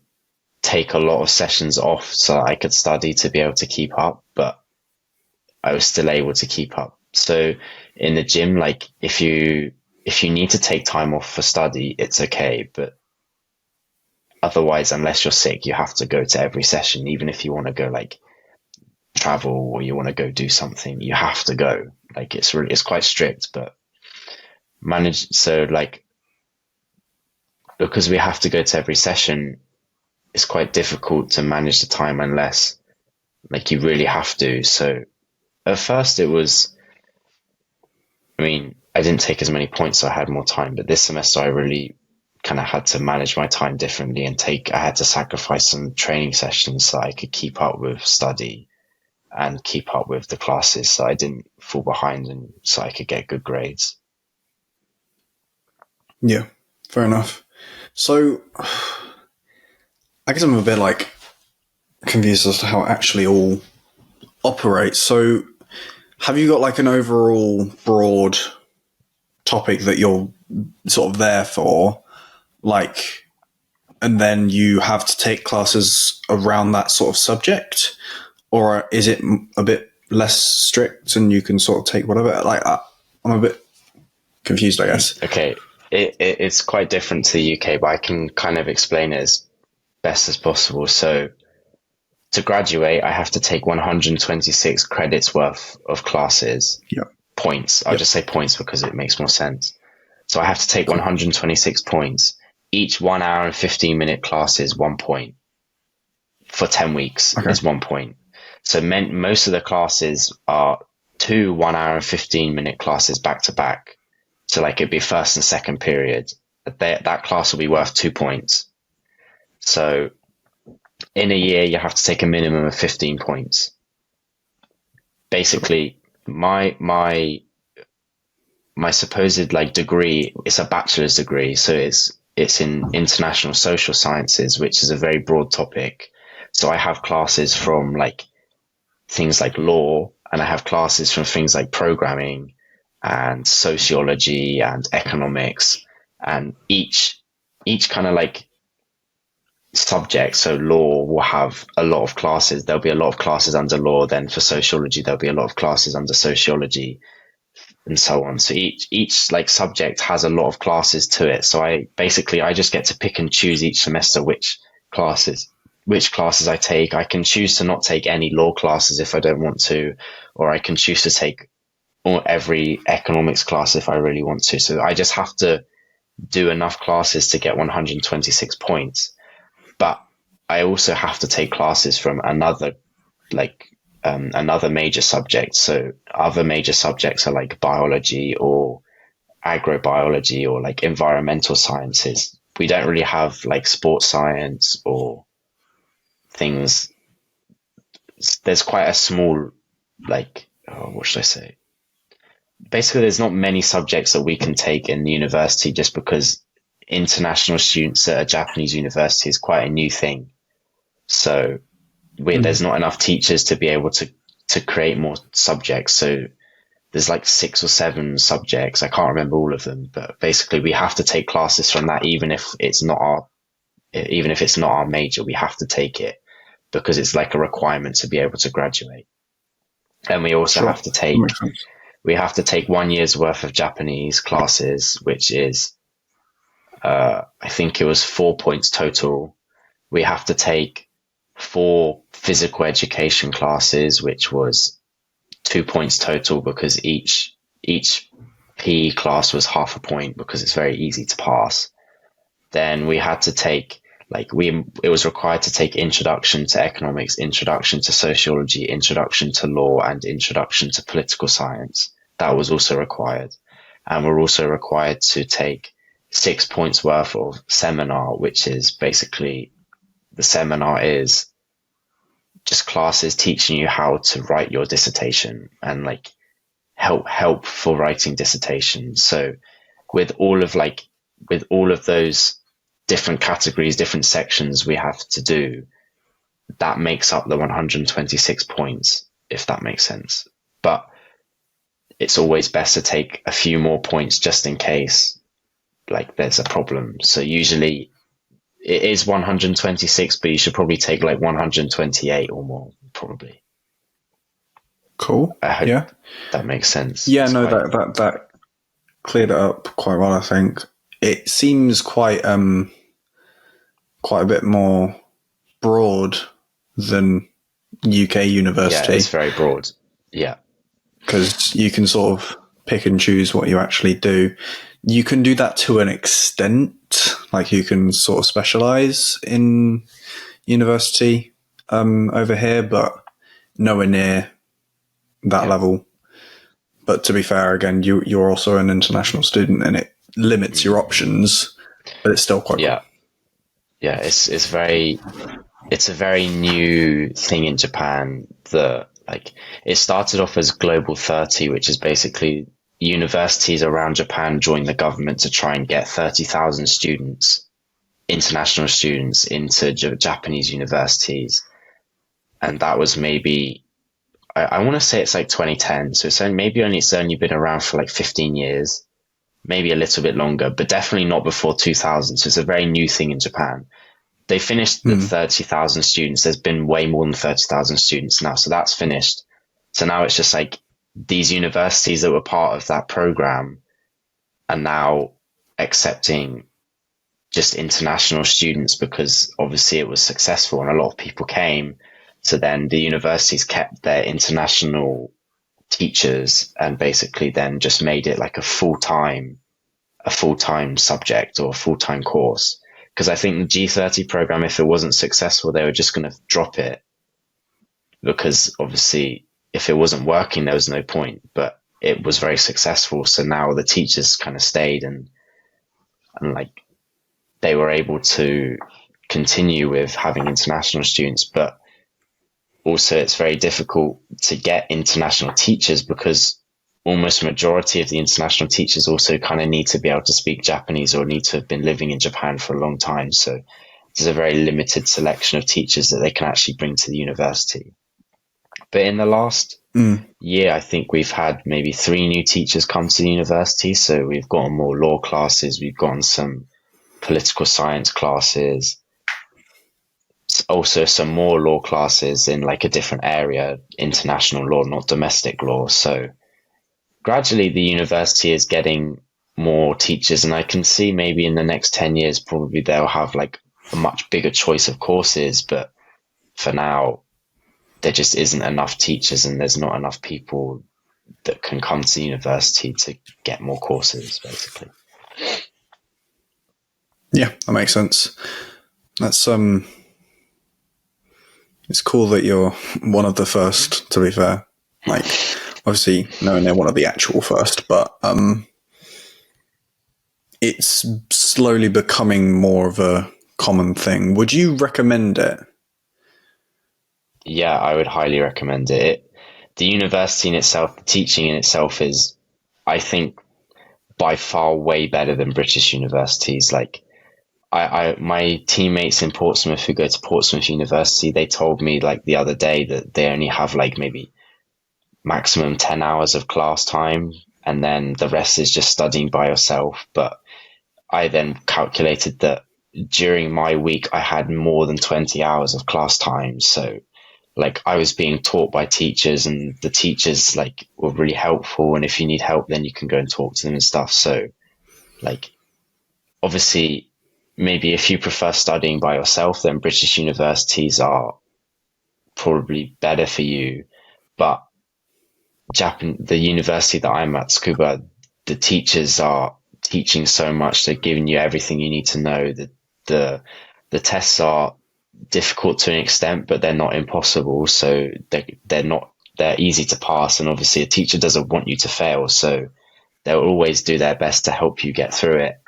take a lot of sessions off so I could study to be able to keep up, but I was still able to keep up. So in the gym, like if you need to take time off for study, it's okay. But otherwise, unless you're sick, you have to go to every session. Even if you want to go like travel or you want to go do something, you have to go. Like it's quite strict, but so like, because we have to go to every session, it's quite difficult to manage the time unless like you really have to. So at first I didn't take as many points, so I had more time, but this semester I really kind of had to manage my time differently and I had to sacrifice some training sessions so I could keep up with study and keep up with the classes so I didn't fall behind and so I could get good grades. Yeah, fair enough. So I guess I'm a bit like confused as to how it actually all operates. So have you got like an overall broad topic that you're sort of there for, like, and then you have to take classes around that sort of subject, or is it a bit less strict and you can sort of take whatever? Like, I'm a bit confused, I guess. Okay, it's quite different to the UK, but I can kind of explain it as best as possible. So to graduate, I have to take 126 credits worth of classes. Yeah. Points. I'll just say points because it makes more sense. So I have to take 126 points. Each 1 hour and 15-minute class is 1 point. For 10 weeks is 1 point. So most of the classes are 2 1 hour and 15-minute classes back to back. So like it'd be first and second period. That class will be worth 2 points. So in a year, you have to take a minimum of 15 points. Basically, my supposed like degree is a bachelor's degree, so it's in international social sciences, which is a very broad topic. So I have classes from like things like law, and I have classes from things like programming and sociology and economics, and each each kind of like subject, so law will have a lot of classes. There'll be a lot of classes under law. Then for sociology, there'll be a lot of classes under sociology, and so on. So each like subject has a lot of classes to it. So I just get to pick and choose each semester which classes I take. I can choose to not take any law classes if I don't want to, or I can choose to take every economics class if I really want to. So I just have to do enough classes to get 126 points. But I also have to take classes from another major subject. So other major subjects are like biology or agrobiology or like environmental sciences. We don't really have like sports science or things. There's quite a small, like, what should I say? Basically, there's not many subjects that we can take in the university just because international students at a Japanese university is quite a new thing. So there's not enough teachers to be able to create more subjects. So there's like 6 or 7 subjects. I can't remember all of them, but basically we have to take classes from that, even if it's not our major, we have to take it because it's like a requirement to be able to graduate. And we also have to take 1 year's worth of Japanese classes, which is, I think it was 4 points total. We have to take 4 physical education classes, which was 2 points total because each PE class was half a point because it's very easy to pass. Then we had to take it was required to take introduction to economics, introduction to sociology, introduction to law, and introduction to political science. That was also required. And we're also required to take 6 points worth of seminar, which is basically, the seminar is just classes teaching you how to write your dissertation and like help for writing dissertations. So with all of those different categories, different sections we have to do, that makes up the 126 points, if that makes sense. But it's always best to take a few more points just in case like there's a problem. So usually it is 126, but you should probably take like 128 or more, probably. Cool. I hope yeah, that makes sense. Yeah, no, that cleared it up quite well. I think it seems quite a bit more broad than UK university. Yeah, it's very broad. Yeah, because you can sort of pick and choose what you actually do. You can do that to an extent, like you can sort of specialize in university over here, but nowhere near that level. But to be fair, again, you're also an international student, and it limits your options, but it's still quite cool. Yeah, it's a very new thing in Japan. It started off as Global 30, which is basically universities around Japan join the government to try and get 30,000 students, international students, into Japanese universities. And that was maybe, I want to say it's like 2010. So it's only been around for like 15 years, maybe a little bit longer, but definitely not before 2000. So it's a very new thing in Japan. They finished the 30,000 students. There's been way more than 30,000 students now. So that's finished. So now it's just like these universities that were part of that program are now accepting just international students because obviously it was successful and a lot of people came. So then the universities kept their international teachers and basically then just made it like a full-time subject or a full-time course. Because I think the G30 program, if it wasn't successful, they were just going to drop it. Because obviously, if it wasn't working, there was no point. But it was very successful. So now the teachers kind of stayed and like they were able to continue with having international students. But also, it's very difficult to get international teachers because almost a majority of the international teachers also kind of need to be able to speak Japanese or need to have been living in Japan for a long time. So there's a very limited selection of teachers that they can actually bring to the university. But in the last year, I think we've had maybe 3 new teachers come to the university. So we've gotten more law classes. We've gotten some political science classes, also some more law classes in like a different area, international law, not domestic law. So gradually the university is getting more teachers, and I can see maybe in the next 10 years, probably they'll have like a much bigger choice of courses. But for now, there just isn't enough teachers, and there's not enough people that can come to university to get more courses, basically. Yeah, that makes sense. That's it's cool that you're one of the first, to be fair. Like, obviously, knowing they're one of the actual first, but it's slowly becoming more of a common thing. Would you recommend it? Yeah, I would highly recommend it. The university in itself, the teaching in itself is, I think, by far way better than British universities. Like, my teammates in Portsmouth who go to Portsmouth University, they told me like the other day that they only have like maybe maximum 10 hours of class time, and then the rest is just studying by yourself. But I then calculated that during my week, I had more than 20 hours of class time. So like I was being taught by teachers, and the teachers like were really helpful. And if you need help, then you can go and talk to them and stuff. So like, obviously, maybe if you prefer studying by yourself, then British universities are probably better for you. But the university that I'm at, Tsukuba, the teachers are teaching so much. They're giving you everything you need to know. The tests are difficult to an extent, but they're not impossible. So they're easy to pass. And obviously a teacher doesn't want you to fail. So they'll always do their best to help you get through it.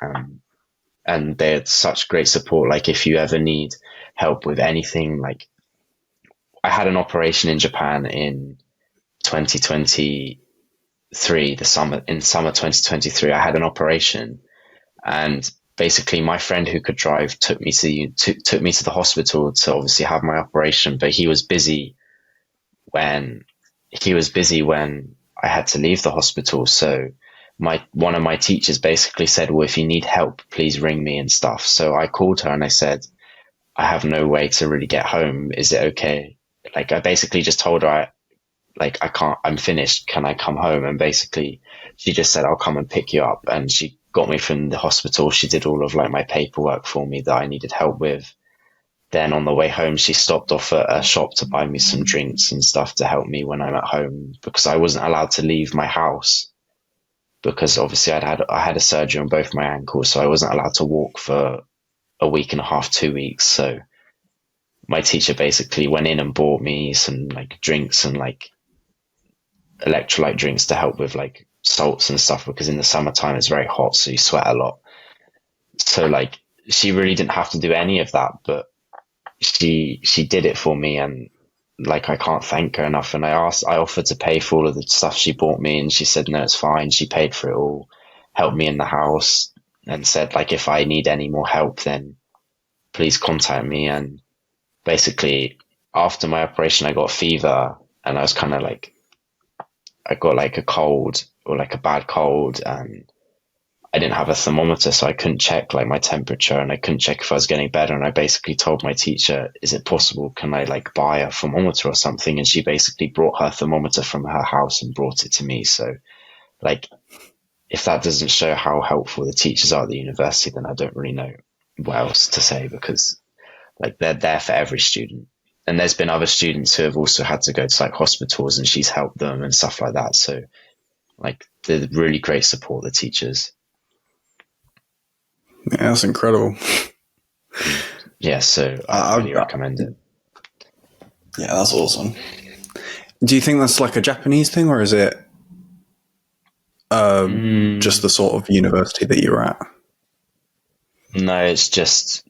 And they're such great support. Like if you ever need help with anything, like I had an operation in Japan in 2023, summer 2023, I had an operation, and basically my friend who could drive took me to the hospital to obviously have my operation, but he was busy when I had to leave the hospital. So one of my teachers basically said, well, if you need help, please ring me and stuff. So I called her and I said, I have no way to really get home. Is it okay? Like I basically just told her, I can't, I'm finished. Can I come home? And basically she just said, I'll come and pick you up. And she got me from the hospital. She did all of like my paperwork for me that I needed help with. Then on the way home, she stopped off at a shop to buy me some drinks and stuff to help me when I'm at home, because I wasn't allowed to leave my house, because obviously I had a surgery on both my ankles. So I wasn't allowed to walk for a week and a half, 2 weeks. So my teacher basically went in and bought me some like drinks and like electrolyte drinks to help with like salts and stuff, because in the summertime it's very hot, so you sweat a lot. So like she really didn't have to do any of that, but she did it for me, and like I can't thank her enough. And I offered to pay for all of the stuff she bought me, and she said no, it's fine. She paid for it all, helped me in the house, and said like if I need any more help, then please contact me. And basically after my operation I got a fever, and I was kind of like, I got like a cold, or like a bad cold, and I didn't have a thermometer, so I couldn't check like my temperature, and I couldn't check if I was getting better. And I basically told my teacher, is it possible, can I like buy a thermometer or something? And she basically brought her thermometer from her house and brought it to me. So like, if that doesn't show how helpful the teachers are at the university, then I don't really know what else to say, because like they're there for every student. And there's been other students who have also had to go to like hospitals, and she's helped them and stuff like that. So like they're really great support, the teachers. Yeah, that's incredible. Yeah, so I really recommend it. Yeah, that's awesome. Do you think that's like a Japanese thing, or is it just the sort of university that you're at? No, it's just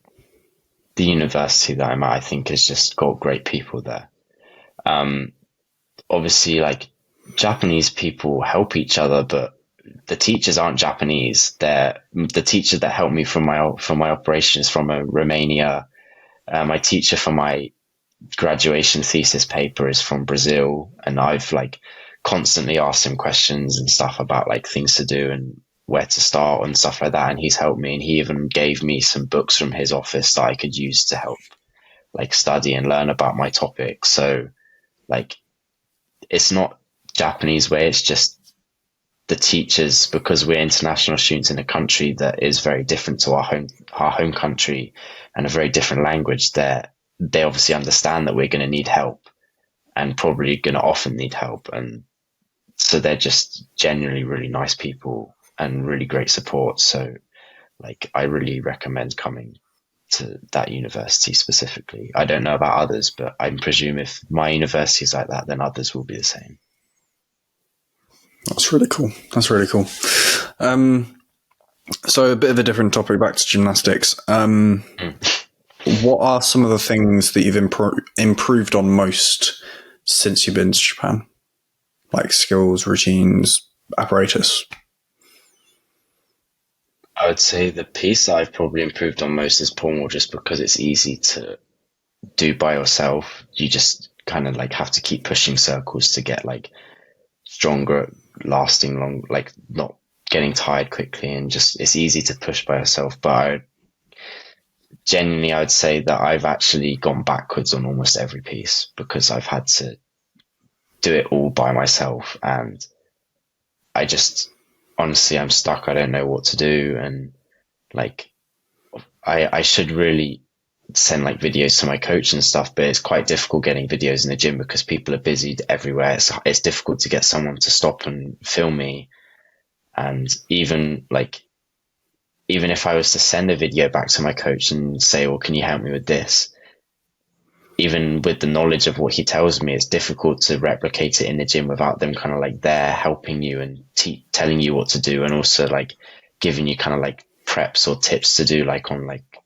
the university that I'm at, I think, has just got great people there. Obviously, like Japanese people help each other, but the teachers aren't Japanese. The teacher that helped me from my operation is from Romania. My teacher for my graduation thesis paper is from Brazil, and I've like constantly asked him questions and stuff about like things to do and where to start and stuff like that. And he's helped me, and he even gave me some books from his office that I could use to help like study and learn about my topic. So like, it's not Japanese way. It's just the teachers, because we're international students in a country that is very different to our home country and a very different language, they obviously understand that we're going to need help and probably going to often need help. And so they're just genuinely really nice people and really great support. So like, I really recommend coming to that university specifically. I don't know about others, but I presume if my university is like that, then others will be the same. That's really cool. So a bit of a different topic, back to gymnastics. What are some of the things that you've improved on most since you've been to Japan? Like skills, routines, apparatus? I would say the piece that I've probably improved on most is pommel, just because it's easy to do by yourself. You just kind of like have to keep pushing circles to get like stronger, lasting long, like not getting tired quickly, and just it's easy to push by yourself. But I would say that I've actually gone backwards on almost every piece because I've had to do it all by myself, and I just honestly, I'm stuck. I don't know what to do, and like I should really send like videos to my coach and stuff, but it's quite difficult getting videos in the gym because people are busy everywhere. It's difficult to get someone to stop and film me. And even if I was to send a video back to my coach and say, well, can you help me with this? Even with the knowledge of what he tells me, it's difficult to replicate it in the gym without them kind of like there helping you and telling you what to do, and also like giving you kind of like preps or tips to do like on like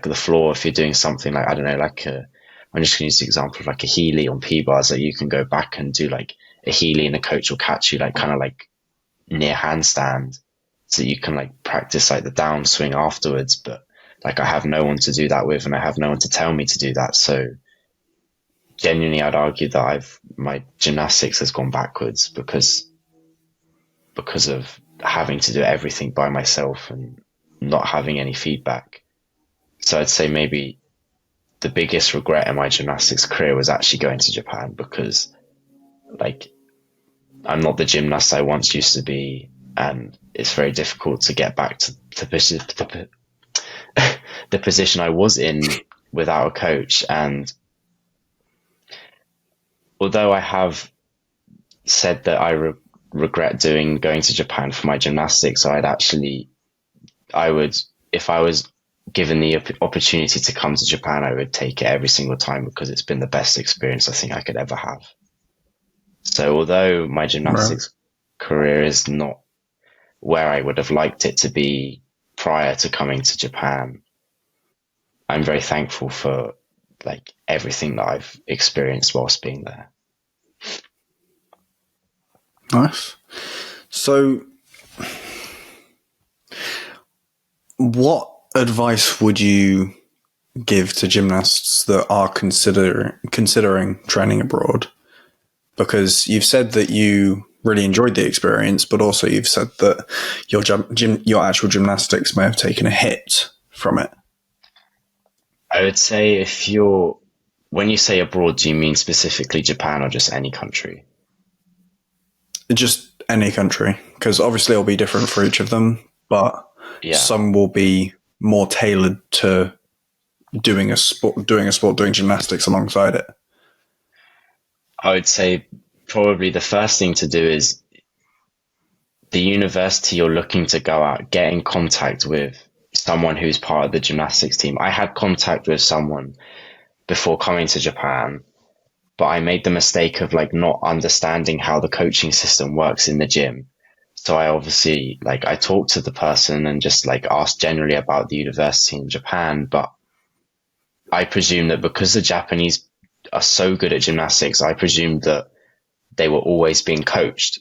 the floor. If you're doing something like, I don't know, I'm just going to use the example of like a Healy on P-bars, that you can go back and do like a Healy and the coach will catch you like kind of like near handstand, so you can like practice like the downswing afterwards. But like, I have no one to do that with, and I have no one to tell me to do that. So genuinely, I'd argue that my gymnastics has gone backwards because of having to do everything by myself and not having any feedback. So I'd say maybe the biggest regret in my gymnastics career was actually going to Japan, because like, I'm not the gymnast I once used to be, and it's very difficult to get back to the position I was in without a coach. And although I have said that I regret going to Japan for my gymnastics, if I was given the opportunity to come to Japan, I would take it every single time, because it's been the best experience I think I could ever have. So although my gymnastics career is not where I would have liked it to be prior to coming to Japan, I'm very thankful for like everything that I've experienced whilst being there. Nice. So what advice would you give to gymnasts that are considering training abroad? Because you've said that you really enjoyed the experience, but also you've said that your actual gymnastics may have taken a hit from it. I would say when you say abroad, do you mean specifically Japan or just any country? Just any country, because obviously it'll be different for each of them, but some will be more tailored to doing gymnastics alongside it. I would say probably the first thing to do is the university you're looking to go at, get in contact with someone who's part of the gymnastics team. I had contact with someone before coming to Japan, but I made the mistake of like not understanding how the coaching system works in the gym. So I obviously I talked to the person and just like asked generally about the university in Japan, but I presume that because the Japanese are so good at gymnastics, I presumed that they were always being coached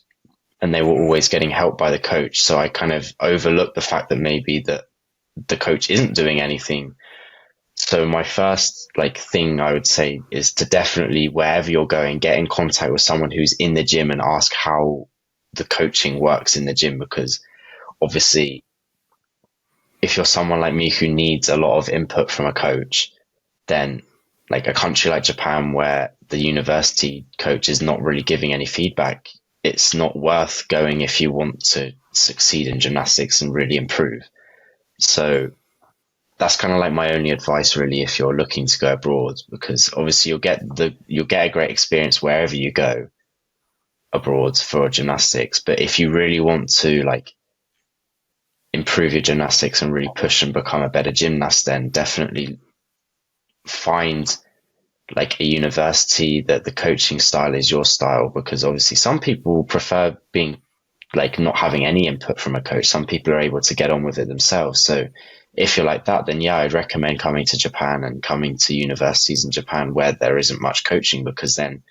and they were always getting help by the coach. So I kind of overlooked the fact that maybe that the coach isn't doing anything. So my first thing I would say is to definitely, wherever you're going, get in contact with someone who's in the gym and ask how the coaching works in the gym, because obviously, if you're someone like me who needs a lot of input from a coach, then like a country like Japan where the university coach is not really giving any feedback, it's not worth going if you want to succeed in gymnastics and really improve. So that's kind of like my only advice really if you're looking to go abroad, because obviously you'll get a great experience wherever you go abroad for gymnastics. But if you really want to like improve your gymnastics and really push and become a better gymnast, then definitely find like a university that the coaching style is your style, because obviously some people prefer being like not having any input from a coach. Some people are able to get on with it themselves. So if you're like that, then yeah, I'd recommend coming to Japan and coming to universities in Japan where there isn't much coaching, because then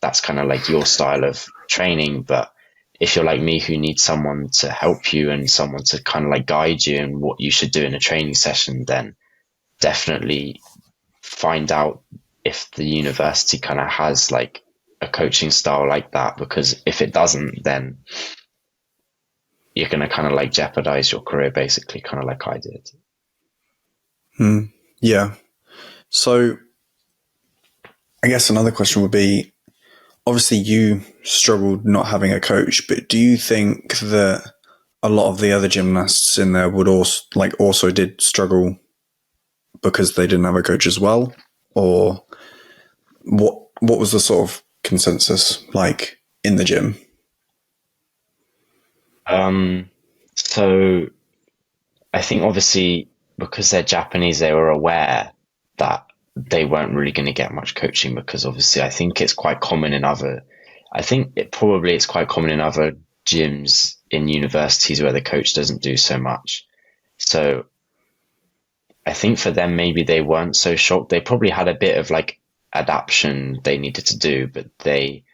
that's kind of like your style of training. But if you're like me who needs someone to help you and someone to kind of like guide you in what you should do in a training session, then definitely find out if the university kind of has like a coaching style like that, because if it doesn't, then you're going to kind of like jeopardize your career basically, kind of like I did. Yeah. So I guess another question would be, obviously you struggled not having a coach, but do you think that a lot of the other gymnasts in there would also did struggle because they didn't have a coach as well? Or what was the sort of consensus like in the gym? So I think obviously because they're Japanese, they were aware that they weren't really going to get much coaching, because obviously I think it's quite common in other, it's quite common in other gyms in universities where the coach doesn't do so much. So I think for them, maybe they weren't so shocked. They probably had a bit of like adaptation they needed to do, but they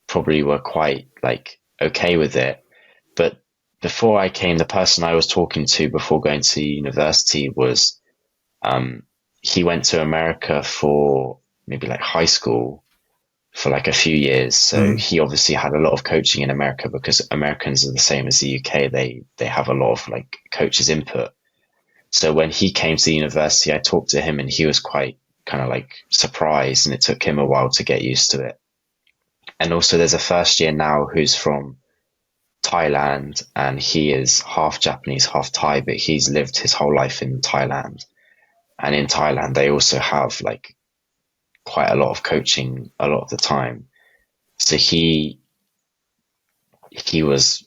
probably were quite like okay with it. But before I came, the person I was talking to before going to university was, he went to America for maybe like high school for like a few years. So he obviously had a lot of coaching in America, because Americans are the same as the UK. They have a lot of like coaches input. So when he came to the university, I talked to him and he was quite kind of like surprised, and it took him a while to get used to it. And also there's a first year now who's from Thailand, and he is half Japanese, half Thai, but he's lived his whole life in Thailand. And in Thailand, they also have like quite a lot of coaching a lot of the time. So he was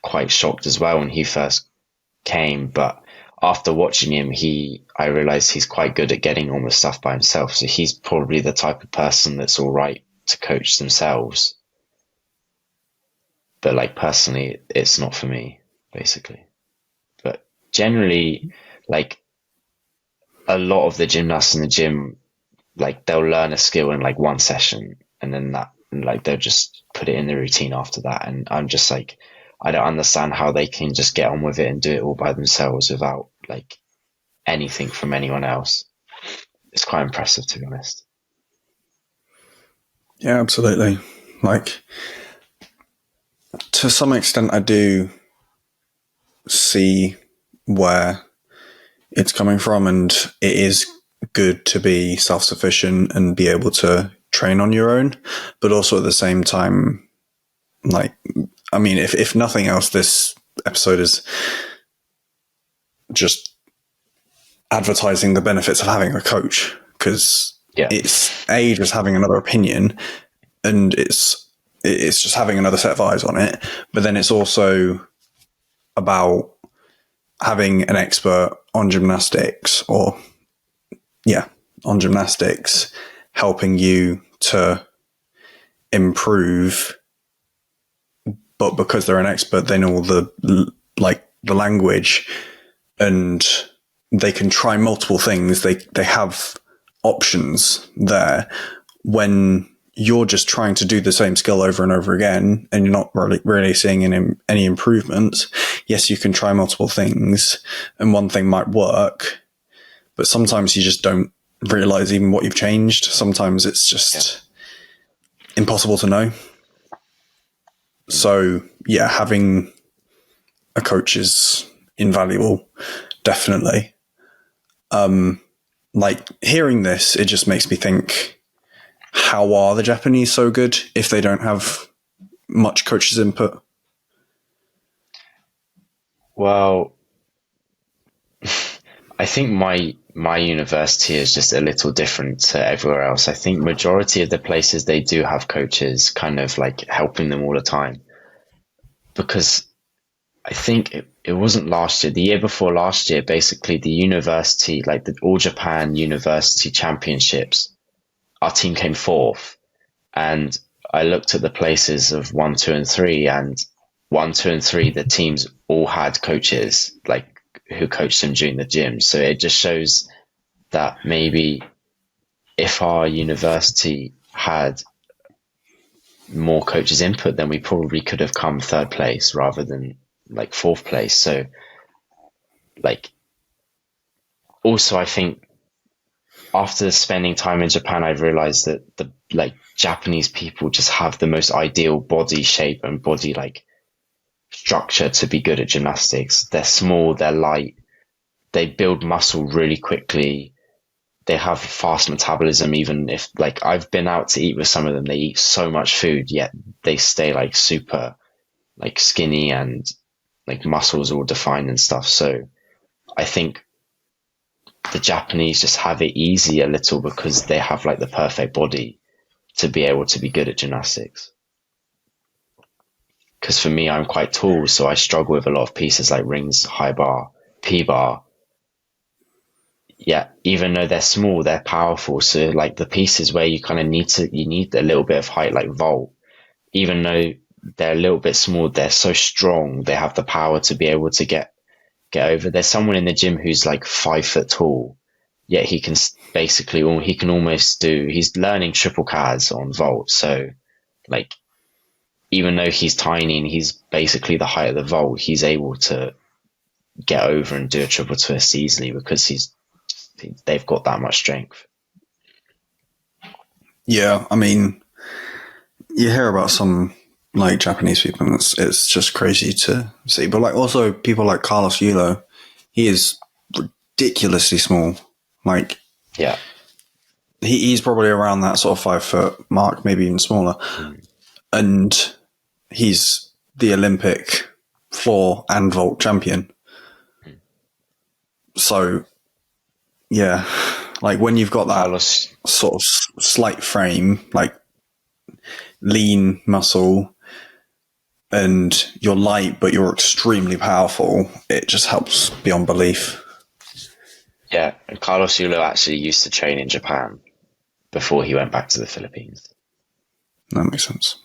quite shocked as well when he first came. But after watching him, I realized he's quite good at getting on with stuff by himself. So he's probably the type of person that's all right to coach themselves. But like personally, it's not for me, basically. But generally, like a lot of the gymnasts in the gym, like they'll learn a skill in like one session, and then they'll just put it in the routine after that. And I'm just like, I don't understand how they can just get on with it and do it all by themselves without like anything from anyone else. It's quite impressive, to be honest. Yeah, absolutely. Like, to some extent, I do see where it's coming from, and it is good to be self-sufficient and be able to train on your own. But also at the same time, like, I mean, if nothing else, this episode is just advertising the benefits of having a coach, because it's just having another opinion, and it's just having another set of eyes on it. But then it's also about having an expert on gymnastics, helping you to improve. But because they're an expert, they know all the language, and they can try multiple things. They have options there. When you're just trying to do the same skill over and over again, and you're not really seeing any improvements, yes, you can try multiple things, and one thing might work, but sometimes you just don't realize even what you've changed. Sometimes it's just impossible to know. So yeah, having a coach is invaluable, definitely. Like, hearing this, it just makes me think, how are the Japanese so good if they don't have much coach's input? Well, I think my university is just a little different to everywhere else. I think majority of the places they do have coaches kind of like helping them all the time. Because I think it wasn't last year, the year before last year, basically the university, like the All Japan University Championships, our team came fourth. And I looked at the places of 1, 2, and 3, and 1, 2, and 3, the teams all had coaches, like, who coached them during the gym. So it just shows that maybe if our university had more coaches' input, then we probably could have come third place rather than like fourth place. So, like, also I think after spending time in Japan, I've realized that the like Japanese people just have the most ideal body shape and body like structure to be good at gymnastics. They're small, they're light, they build muscle really quickly. They have fast metabolism. Even if like I've been out to eat with some of them, they eat so much food, yet they stay like super like skinny and like muscles all defined and stuff. So I think the Japanese just have it easy a little because they have like the perfect body to be able to be good at gymnastics. Because for me, I'm quite tall, so I struggle with a lot of pieces like rings, high bar, P bar. Yeah, even though they're small, they're powerful. So like the pieces where you kind of you need a little bit of height, like vault. Even though they're a little bit small, they're so strong. They have the power to be able to get over. There's someone in the gym who's like 5 foot tall, yet he can basically, he can almost do, he's learning triple CAS on vault. So like, even though he's tiny and he's basically the height of the vault, he's able to get over and do a triple twist easily because they've got that much strength. Yeah, I mean, you hear about some like Japanese people, and it's just crazy to see. But like also people like Carlos Yulo, he is ridiculously small. Like, yeah, he's probably around that sort of 5 foot mark, maybe even smaller, and he's the Olympic floor and vault champion. So, yeah, like when you've got that sort of slight frame, like lean muscle, and you're light but you're extremely powerful, it just helps beyond belief. Yeah, and Carlos Yulo actually used to train in Japan before he went back to the Philippines. That makes sense.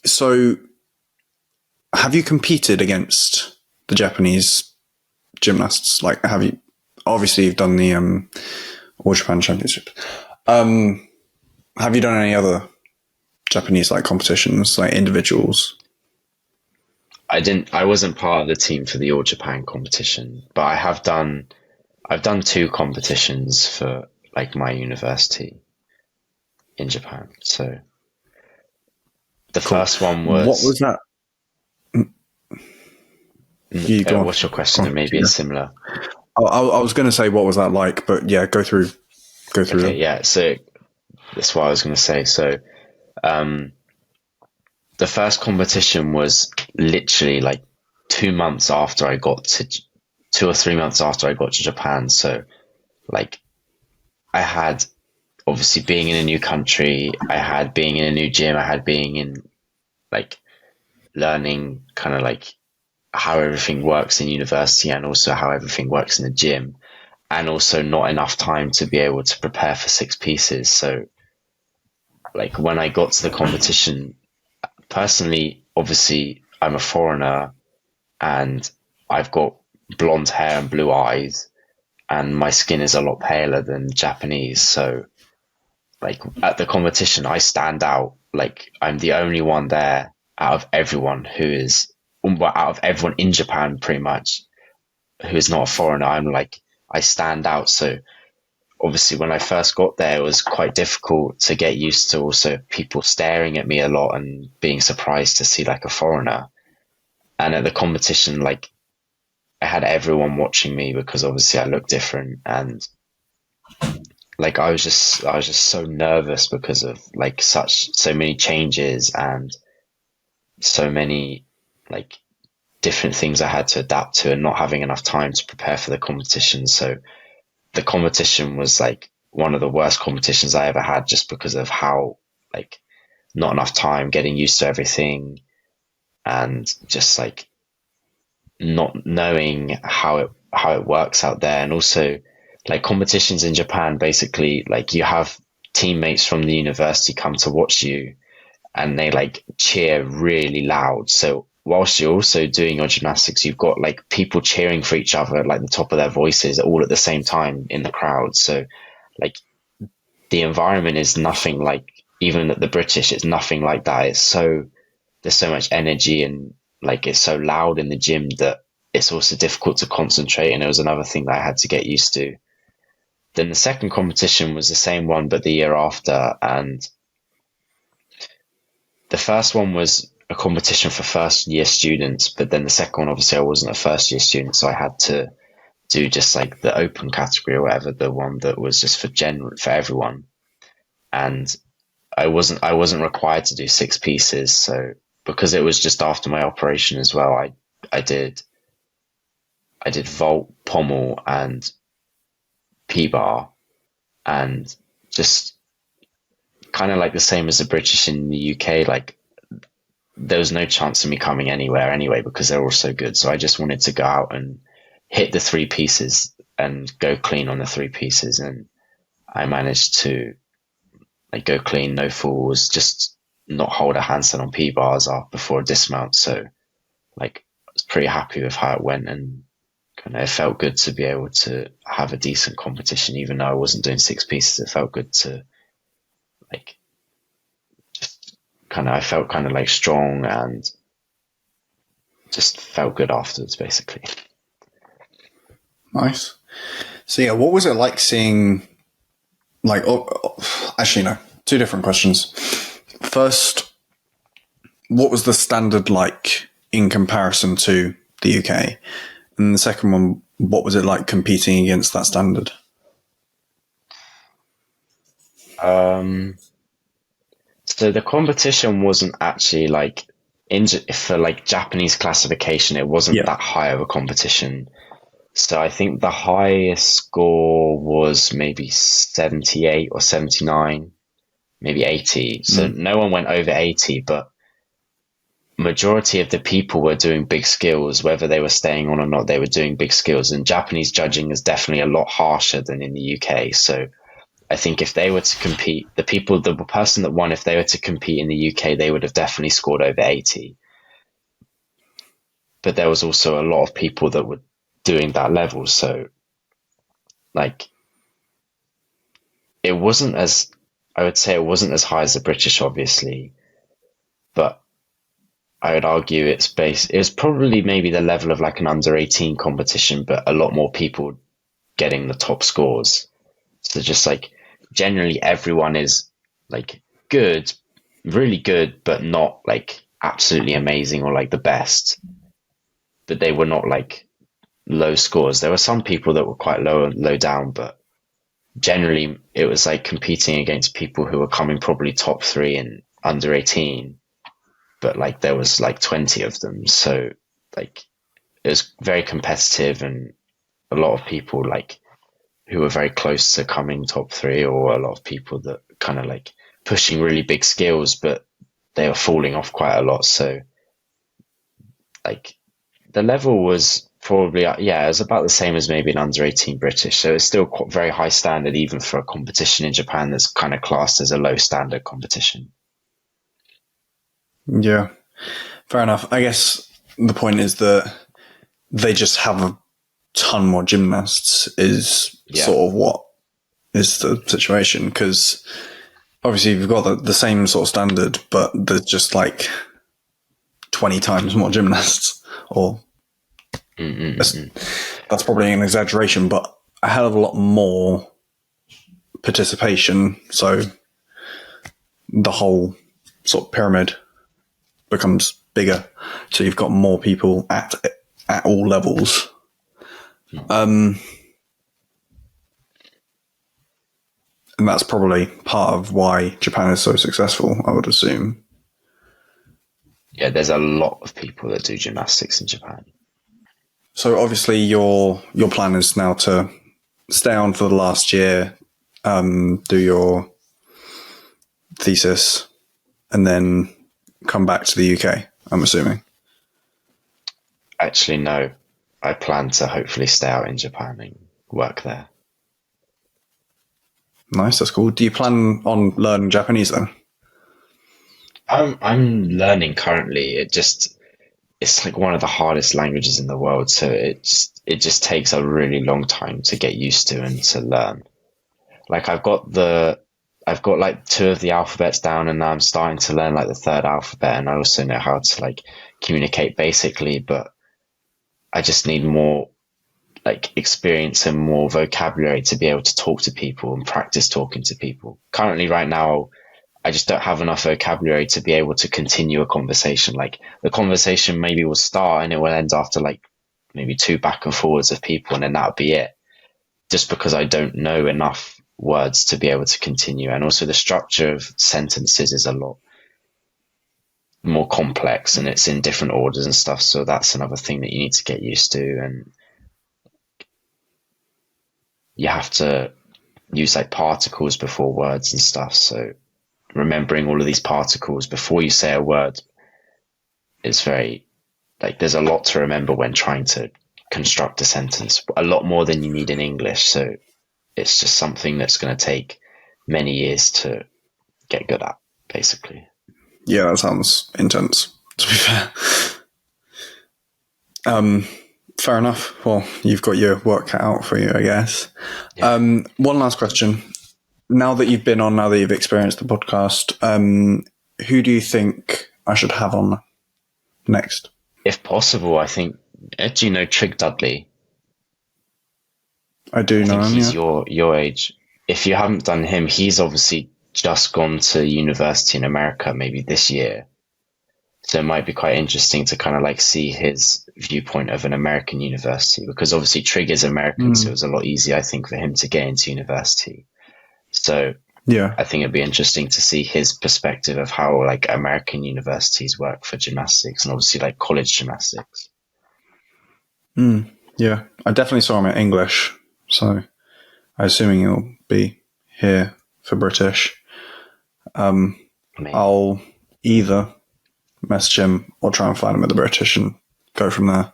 So, have you competed against the Japanese gymnasts? Like, obviously you've done the All Japan Championship. Have you done any other Japanese like competitions, like individuals? I wasn't part of the team for the All Japan competition, but I've done 2 competitions for like my university in Japan. So the first one was, what was that? What's your question? And maybe it's similar. I was going to say what was that like, but yeah, go through. Okay, yeah. So that's what I was going to say. So the first competition was literally like 2 months after I got to 2 or 3 months after I got to Japan. So like I had obviously being in a new country, I had being in a new gym, I had being in like learning kind of like how everything works in university and also how everything works in the gym, and also not enough time to be able to prepare for 6 pieces. So like when I got to the competition, personally, obviously I'm a foreigner and I've got blonde hair and blue eyes and my skin is a lot paler than Japanese. So like at the competition, I stand out. Like I'm the only one there out of everyone out of everyone in Japan pretty much who is not a foreigner. I stand out. So obviously when I first got there, it was quite difficult to get used to also people staring at me a lot and being surprised to see like a foreigner. And at the competition, like I had everyone watching me because obviously I look different, and like I was just so nervous because of like so many changes and so many like different things I had to adapt to, and not having enough time to prepare for the competition. So the competition was like one of the worst competitions I ever had, just because of how like not enough time getting used to everything, and just like not knowing how it works out there. And also like competitions in Japan, basically like you have teammates from the university come to watch you, and they like cheer really loud. So whilst you're also doing your gymnastics, you've got like people cheering for each other at like the top of their voices all at the same time in the crowd. So like the environment is nothing like, even at the British, it's nothing like that. There's so much energy, and like it's so loud in the gym that it's also difficult to concentrate. And it was another thing that I had to get used to. Then the second competition was the same one, but the year after. And the first one was a competition for first year students, but then the second one, obviously I wasn't a first year student, so I had to do just like the open category or whatever, the one that was just for everyone. And I wasn't required to do 6 pieces. So because it was just after my operation as well, I did vault, pommel, and P-bar, and just kind of like the same as the British in the UK. Like there was no chance of me coming anywhere anyway because they're all so good. So I just wanted to go out and hit the 3 pieces and go clean on the 3 pieces. And I managed to like go clean, no falls, just not hold a handstand on P-bars before a dismount. So like I was pretty happy with how it went, and kind of it felt good to be able to have a decent competition, even though I wasn't doing 6 pieces. It felt good to like I felt kind of like strong, and just felt good afterwards, basically. Nice. So yeah, what was it like seeing, like, actually no, 2 different questions. First, what was the standard like in comparison to the UK? And the second one, what was it like competing against that standard? So the competition wasn't actually like for like Japanese classification, it wasn't that high of a competition. So I think the highest score was maybe 78 or 79, maybe 80. So no one went over 80, but majority of the people were doing big skills, whether they were staying on or not, they were doing big skills. And Japanese judging is definitely a lot harsher than in the UK. So I think if they were to compete, the person that won, if they were to compete in the UK, they would have definitely scored over 80. But there was also a lot of people that were doing that level. So like, I would say it wasn't as high as the British, obviously, but I would argue it was probably maybe the level of like an under 18 competition, but a lot more people getting the top scores. So just like generally everyone is like good, really good, but not like absolutely amazing or like the best. But they were not like low scores. There were some people that were quite low down, but generally it was like competing against people who were coming probably top 3 and under 18. But like there was like 20 of them. So like it was very competitive, and a lot of people like who were very close to coming top 3, or a lot of people that kind of like pushing really big skills, but they were falling off quite a lot. So like the level was probably, it was about the same as maybe an under 18 British. So it's still very high standard, even for a competition in Japan that's kind of classed as a low standard competition. Yeah, fair enough. I guess the point is that they just have a ton more gymnasts is sort of what is the situation, because obviously you've got the same sort of standard, but there's just like 20 times more gymnasts, or that's probably an exaggeration, but a hell of a lot more participation, so the whole sort of pyramid becomes bigger. So you've got more people at all levels. And that's probably part of why Japan is so successful, I would assume. Yeah, there's a lot of people that do gymnastics in Japan. So obviously your plan is now to stay on for the last year, do your thesis, and then come back to the UK, I'm assuming. Actually, no. I plan to hopefully stay out in Japan and work there. Nice, that's cool. Do you plan on learning Japanese then? I'm learning currently. It's like one of the hardest languages in the world, so it just takes a really long time to get used to and to learn. Like I've got like 2 of the alphabets down, and now I'm starting to learn like the 3rd alphabet, and I also know how to like communicate basically, but I just need more like experience and more vocabulary to be able to talk to people and practice talking to people. Currently right now, I just don't have enough vocabulary to be able to continue a conversation. Like the conversation maybe will start and it will end after like maybe 2 back and forwards of people, and then that'll be it. Just because I don't know enough words to be able to continue. And also the structure of sentences is a lot more complex and it's in different orders and stuff. So that's another thing that you need to get used to. And you have to use like particles before words and stuff. So remembering all of these particles before you say a word is very, like, there's a lot to remember when trying to construct a sentence, a lot more than you need in English. So it's just something that's going to take many years to get good at, basically. Yeah, that sounds intense, to be fair. Fair enough. Well, you've got your work cut out for you, I guess. Yeah. One last question. Now that you've been on, now that you've experienced the podcast, who do you think I should have on next? If possible, I think, do you know Trig Dudley? I do know him, he's yeah. your age. If you haven't done him, he's obviously just gone to university in America, maybe this year. So it might be quite interesting to kind of like see his viewpoint of an American university, because obviously Trig is American, so it was a lot easier, I think, for him to get into university. So yeah, I think it'd be interesting to see his perspective of how like American universities work for gymnastics and obviously like college gymnastics. Yeah, I definitely saw him in English, so I'm assuming he'll be here for British. I'll either message him or try and find him at the British and go from there.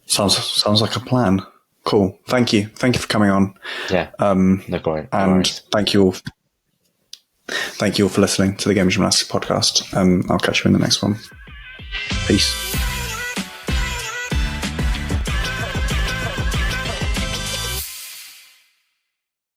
Sounds like a plan. Cool. Thank you for coming on. Yeah. No worries. And thank you all for listening to the Game of Gymnastics podcast. I'll catch you in the next one. Peace.